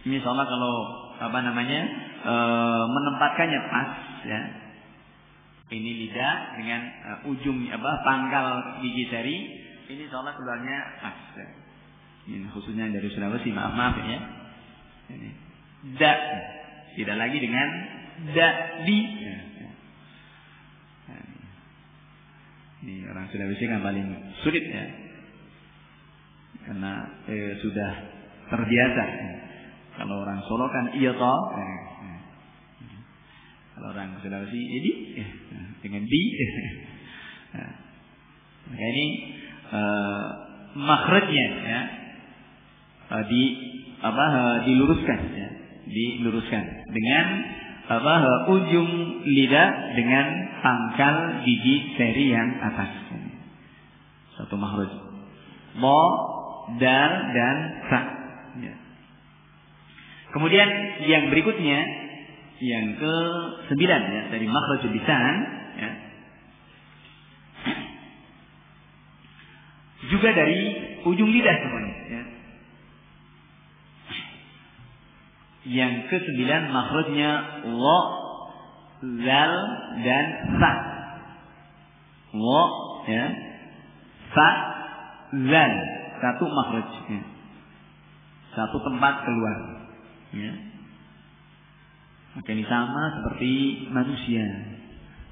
Misalnya kalau menempatkannya pas, ya. Ini lidah dengan ujung pangkal gigi seri, ini seolah keluarnya pas. Ya. Ini khususnya dari Sulawesi, maaf ya. Ini. Da, tidak lagi dengan da di. Ya. Ini orang Sulawesi kan paling sulit ya, karena sudah terbiasa. Kalau orang Solo kan iya toh. Kalau orang Sulawesi jadi dengan di. Maka ini makhrajnya ya diluruskan ya, diluruskan dengan ujung lidah dengan pangkal gigi seri yang atas. Satu makhraj. Mo, dal dan sa. Ya. Kemudian yang berikutnya, yang ke-9 ya, dari makhrajul lisan ya. Juga dari ujung lidah semuanya ya. Yang ke-9 makhrajnya wa, zal dan sa. Wa ya, sa, zal, satu makhraj ya. Satu tempat keluar ya. Maka ini sama seperti manusia,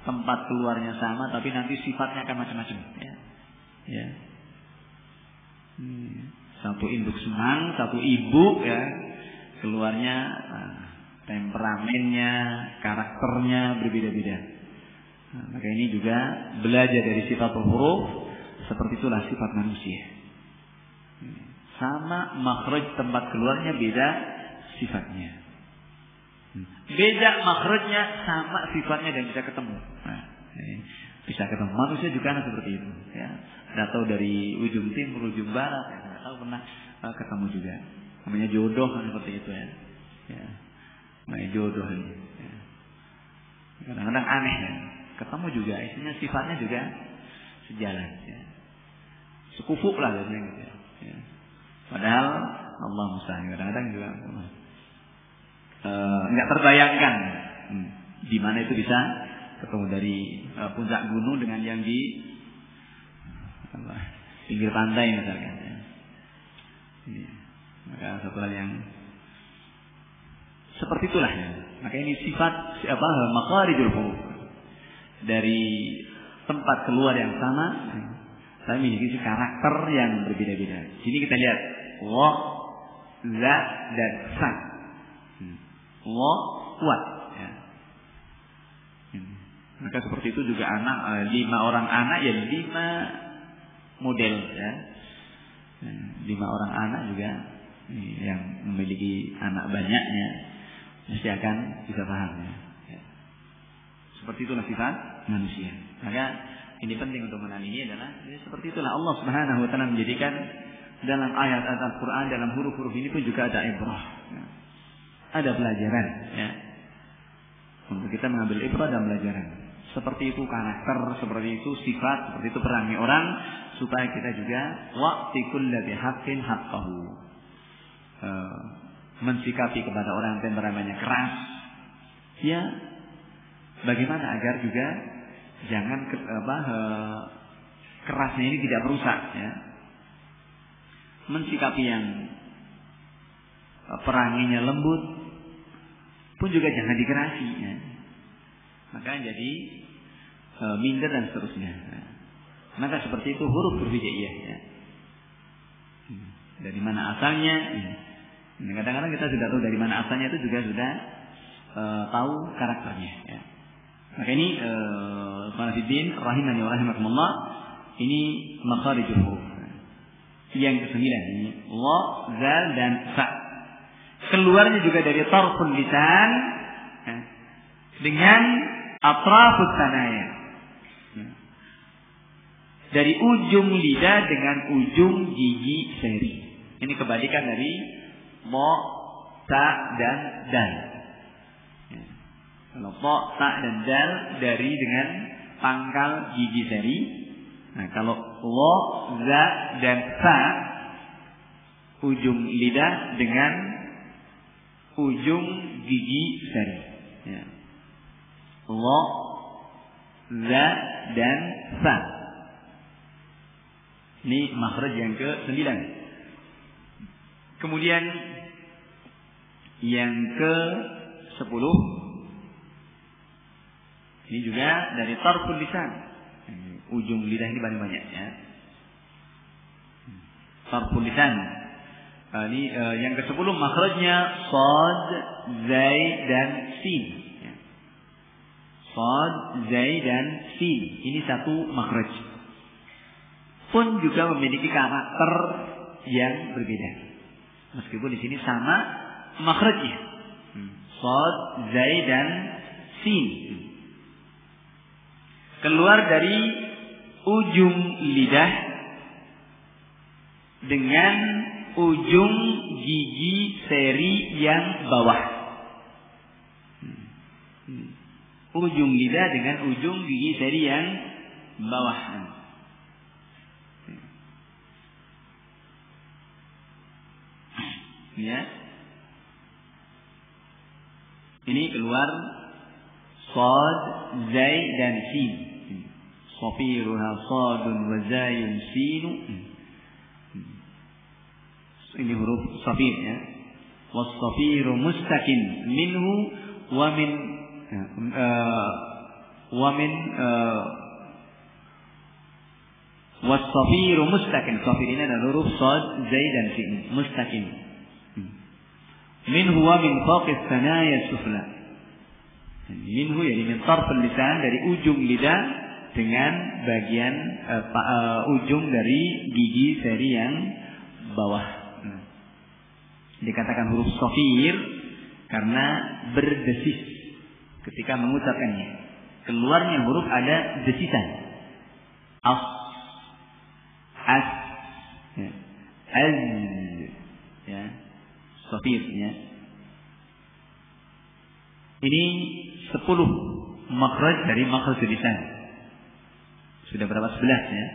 tempat keluarnya sama, tapi nanti sifatnya akan macam-macam ya. Ya. Satu induk senang, satu ibu ya, keluarnya temperamennya, karakternya berbeda-beda. Maka ini juga belajar dari sifat huruf, seperti itulah sifat manusia. Sama makhraj tempat keluarnya beda sifatnya. Beda makhrajnya, sama sifatnya dan bisa ketemu. Bisa ketemu. Manusia juga seperti itu. Ya. Tidak tahu dari ujung timur, ujung barat. Tidak tahu pernah ketemu juga. Namanya jodoh seperti itu ya. Ya. Namanya jodoh ini. Ya. Kadang-kadang aneh ya. Ketemu juga, isinya sifatnya juga sejalan. Ya. Sekufuk lah biasanya gitu ya. Ya. Padahal Allah mustahil. Kadang-kadang juga nggak terbayangkan di mana itu bisa ketemu, dari puncak gunung dengan yang di pinggir pantai misalkan ya. Maka satu hal yang seperti itulah ya. Maka ini sifat makharijul huruf, dari tempat keluar yang sama tapi memiliki karakter yang berbeda-beda. Sini kita lihat wa, za dan sa. Wa, kuat ya. Maka seperti itu juga anak, 5 orang anak ya 5 model ya. 5 orang anak juga yang memiliki anak banyaknya mesti akan bisa paham ya. Seperti itulah sifat manusia. Maka ini penting untuk mengenal ini adalah seperti itulah Allah Subhanahu wa taala menjadikan dalam ayat-ayat Al-Qur'an, dalam huruf-huruf ini pun juga ada ibrah. Ya. Ada pelajaran ya. Untuk kita mengambil ibrah dan pelajaran. Seperti itu karakter, seperti itu sifat, seperti itu perangai orang, supaya kita juga wa'ti kulli haqqin haqqahu. Mensikapi kepada orang yang temperamennya keras. Ya, bagaimana agar juga jangan kerasnya ini tidak merusak ya. Mensikapi yang perangainya lembut pun juga jangan dikerasi ya. Maka jadi minder dan seterusnya. Maka seperti itu huruf hijaiyah ya. Dari mana asalnya? Kadang-kadang kita sudah tahu dari mana asalnya, itu juga sudah tahu karakternya. Ya. Maka ini Qanafiddin rahimani wa rahimakumullah, ini makharijul huruf. Yang ke-9 ini la, zal dan sa. Keluarnya juga dari tarful lisan dengan atrafus sanaya. Dari ujung lidah dengan ujung gigi seri. Ini kebalikan dari mo, ta dan dal. Kalau mo, ta dan dal dari dengan pangkal gigi seri. Nah, kalau lo, za dan sa, ujung lidah dengan ujung gigi seri. Ya. Lo, za dan sa. Ini makhraj yang ke-9. Kemudian yang ke-10, ini juga dari tarful lisan. Ujung lidah ini paling banyak, ya. Tarful lisan. Ini yang ke-10 makhrajnya shad, zai dan sin. Shad, zai dan sin. Ini satu makhraj. Pun juga memiliki karakter yang berbeda. Meskipun di sini sama makhrajnya. Shad, zai dan sin. Keluar dari ujung lidah dengan ujung gigi seri yang bawah. Ujung lidah dengan ujung gigi seri yang bawah. Ya. Ini keluar shad, zai dan sin. Safiruha shadun wa zayun sinu. Ini huruf safir, ya. Was-safiru mustakin minhu wa min was-safiru mustakin. Safir ini adalah huruf shad, zai dan sin. Mustakin. Minhu wa min fawqis sanaya sufla. Minhu yani min tarfil lisan, dari ujung lidah dengan bagian ujung dari gigi seri yang bawah. Dikatakan huruf safir karena berdesis ketika mengucapkannya. Keluarnya huruf ada desisan. As, as, ya. Az, ya. Safir, ya. Ini 10 makhraj dari makhraj lisan. Sudah berapa? 11, ya.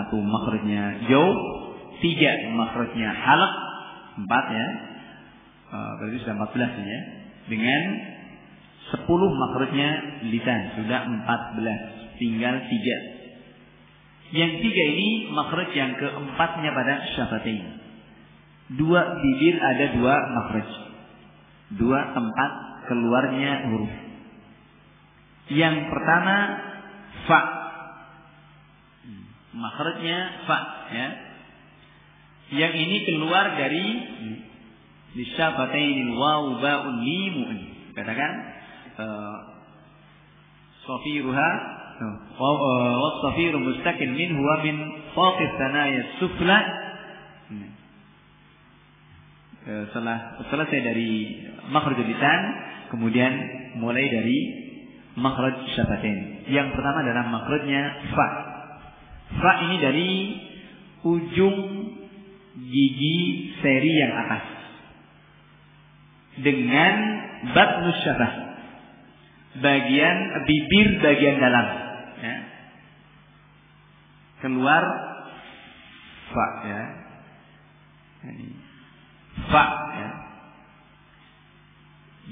1 makhrajnya jaw, 3 makhrajnya halaq, 4, ya. Berarti sudah 14, ya. Dengan 10 makhrajnya lisan, sudah 14, tinggal 3. Yang 3 ini makhraj yang keempatnya pada syafatain. 2 bibir ada 2 makhraj. 2 tempat keluarnya huruf. Yang pertama fa. Makhrajnya fa, ya. Yang ini keluar dari lisyafatain waw ba'un mim. Katakan safiruha wa safiru mustaqil minhu wa min fawqis sanaya sufla. Setelah selesai dari makhraj lisan, kemudian mulai dari makhraj syafatain. Yang pertama adalah makhrajnya fa. Fa ini dari ujung gigi seri yang atas dengan batnus syafah, bagian bibir bagian dalam, ya. Keluar fa, ya. Ini fa, ya.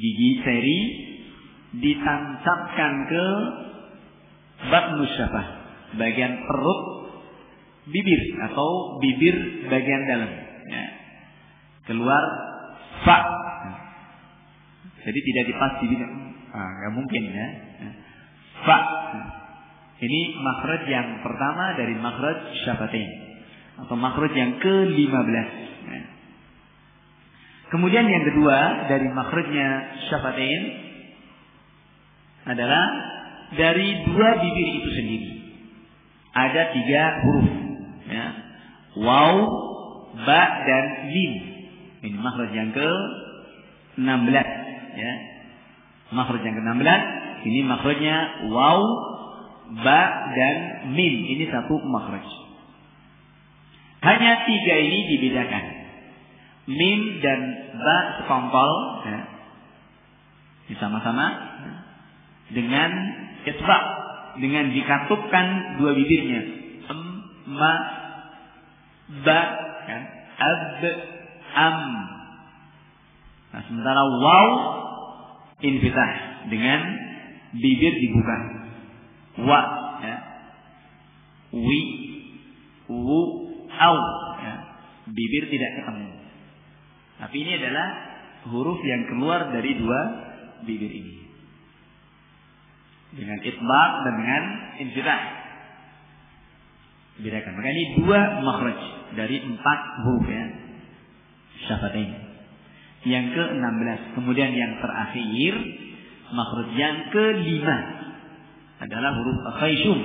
Gigi seri ditancapkan ke batnus syafah, bagian perut bibir atau bibir bagian dalam, ya. Keluar fa. Jadi tidak dipas di bibir. Nggak mungkin, ya. Fa. Ini makhraj yang pertama dari makhraj syafatain atau makhraj yang ke-15. Ya. Kemudian yang kedua dari makhrajnya syafatain adalah dari dua bibir itu sendiri. Ada 3 huruf, ya. Waw, ba dan mim. Ini makhraj yang ke-16, ya. Makhraj yang ke-16 ini makhrajnya waw, ba dan mim. Ini satu makhraj. Hanya 3 ini dibedakan. Mim dan ba sekongkol, ya. Sama-sama, ya. Dengan isbaq, dengan dikatupkan dua bibirnya. Ma, ba, kan? Ab, am. Nah, sementara waw infitah dengan bibir dibuka. Wa, ya. Wi, wu, au, ya. Bibir tidak ketemu. Tapi ini adalah huruf yang keluar dari dua bibir ini. Dengan itbaq dan dengan infitah. Bedakan. Maka ini 2 makhraj dari 4 huruf, ya. Syafatain. Yang ke-16. Kemudian yang terakhir, makhraj yang ke-5 adalah huruf khayshum.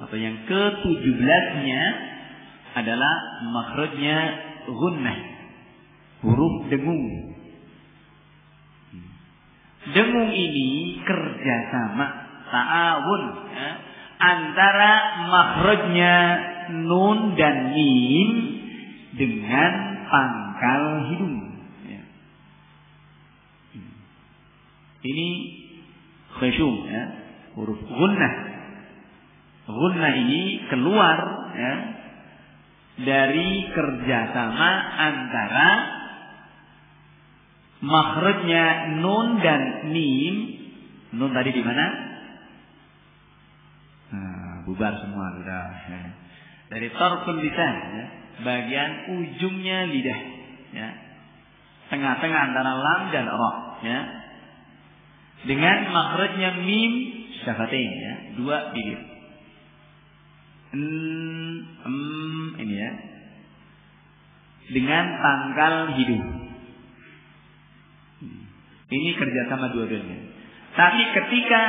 Atau yang ke-17-nya adalah makhrajnya gunnah. Huruf dengung. Dengung ini kerjasama, ta'awun, ya, antara makhrajnya nun dan mim dengan pangkal hidung, ya. Ini khayshum, ya, huruf gunnah. Gunnah ini keluar, ya, dari kerjasama antara makhrajnya nun dan mim. Nun tadi di mana? Nah, bubar semua sudah. Ya. Dari tarful lisan, ya, bagian ujungnya lidah, ya, tengah-tengah antara lam dan ra, ya, dengan makhrajnya mim syafatain, ya, 2 bibir. Ini, ya, dengan pangkal hidung. Ini kerjasama dua-duanya. Tapi ketika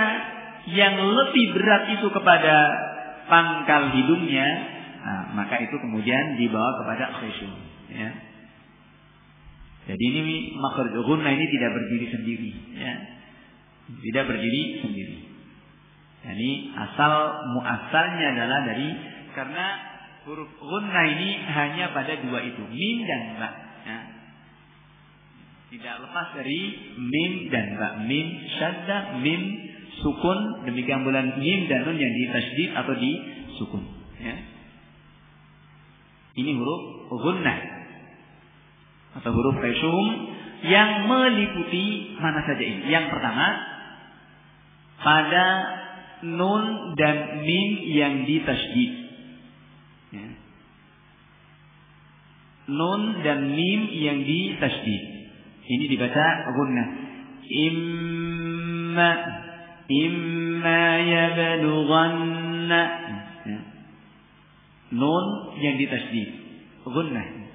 yang lebih berat itu kepada pangkal hidungnya, nah, maka itu kemudian dibawa kepada khayshum, ya. Jadi ini makhraj gunnah ini tidak berdiri sendiri, ya. Tidak berdiri sendiri. Jadi muasalnya adalah dari, karena huruf gunnah ini hanya pada 2 itu, mim dan ba, ya. Tidak lepas dari mim dan ba. Mim syaddah, mim sukun, demikian pula mim dan nun yang ditasydid atau disukun, ya. Ini huruf gunnah atau huruf khayshum yang meliputi mana saja ini. Yang pertama pada nun dan mim yang ditasydid, ya. Nun dan mim yang ditasydid ini dibaca gunnah. Imma yablughanna, ya. Nun yang ditasydid gunnah.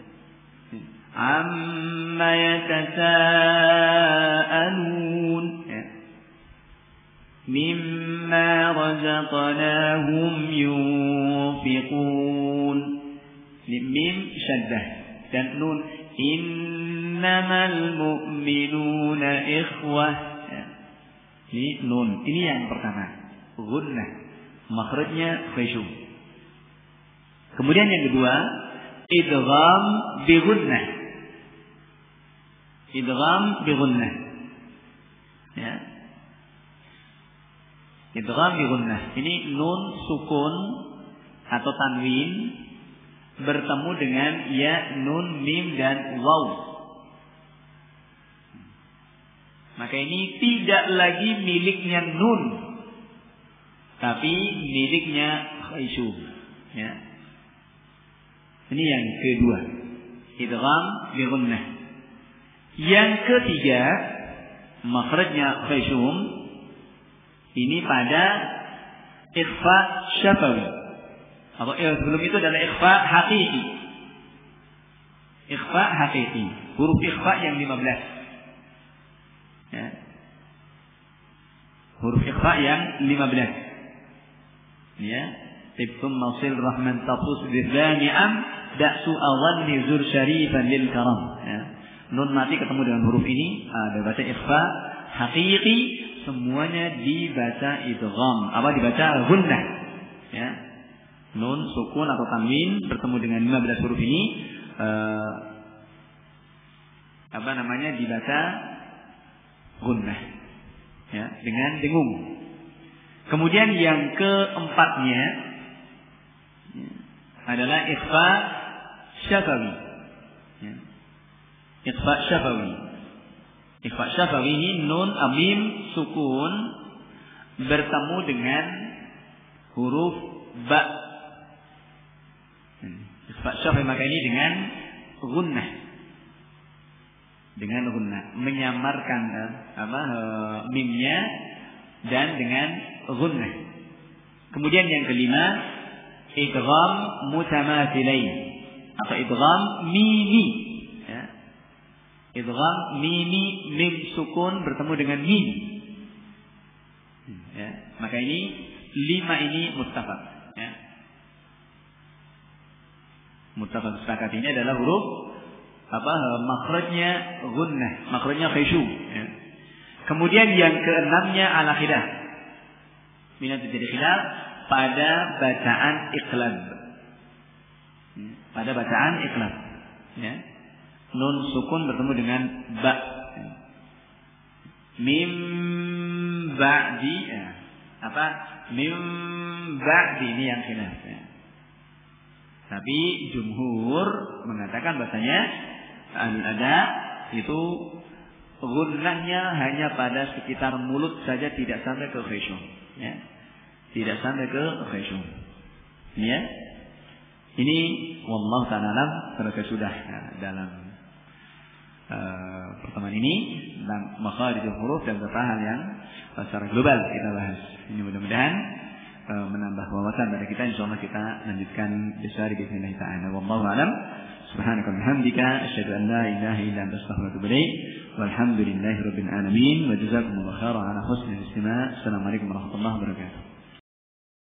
Amma yatasaalun, ya. Mimma razaqnahum yunfiqun. Mim syaddah dan nun innamal mu'minuna ikhwah, ya. Ini nun. Ini yang pertama, gunnah, makhrajnya khayshum. Kemudian yang kedua, idgham bi gunnah. Idgham bi gunnah, ya. Idgham bi gunnah. Ini nun sukun atau tanwin bertemu dengan ya, nun, mim dan waw. Maka ini tidak lagi miliknya nun, tapi miliknya khayshum, ya. Ini yang kedua, idgham bi gunnah. Yang ketiga, makhrajnya khayshum ini pada ikhfa syafawi. Atau sebelum itu adalah ikhfa hakiki. Ikhfa hakiki. Huruf ikhfa yang 15. Ya. Huruf ikhfa yang 15. Ya. Tibtum masil rahman tafus bidzani'am da'su awanni zur syarifan lil karam. Ya. Nun mati ketemu dengan huruf ini, ada baca ikhfa hakiki, semuanya dibaca idgham. Apa dibaca gunnah. Ya. Nun sukun atau tanwin bertemu dengan 15 huruf ini dibaca gunnah. Ya, dengan dengung. Kemudian yang keempatnya adalah ikhfa syafawi. Ya. Ikhfa syafawi. Ikhfa syafawi ini nun amim sukun bertemu dengan huruf ba. Ikhfa syafawi maka ini dengan gunnah. Dengan gunnah menyamarkan mimnya dan dengan gunnah. Kemudian yang kelima idgham mutamathilain atau idgham mimi. Ya. Idgham mimi, mim sukun bertemu dengan mim. Ya. Maka ini 5 ini muttafaq. Ya. Muttafaq sepakat ini adalah huruf makhrajnya gunnah, makhrajnya khishu. Ya. Kemudian yang keenamnya ala khilaf. Bila terjadi khilaf pada bacaan iqlab. Pada bacaan iqlab. Ya. Nun sukun bertemu dengan ba. Mim ba'di. Ya. Mim ba'di ini yang khilaf. Ya. Tapi jumhur mengatakan bahasanya ada itu gunnahnya hanya pada sekitar mulut saja, tidak sampai ke khishu. Ya. Tidak sampai ke khishu. Ya. Ini wallahu ta'ala alam, selesai sudah dalam pertemuan ini tentang makharijul huruf dan beberapa hal yang secara global kita bahas. Ini mudah-mudahan menambah wawasan pada kita. Insyaallah kita lanjutkan besar bismillah ta'ala. Wallahu a'lam. Subhanaka wa bihamdika asyhadu an la ilaha illa anta astaghfiruka wa atubu ilaik. Walhamdulillahirabbil alamin wa jazakumullahu khairan ala husnil istima'. Assalamualaikum warahmatullahi wabarakatuh.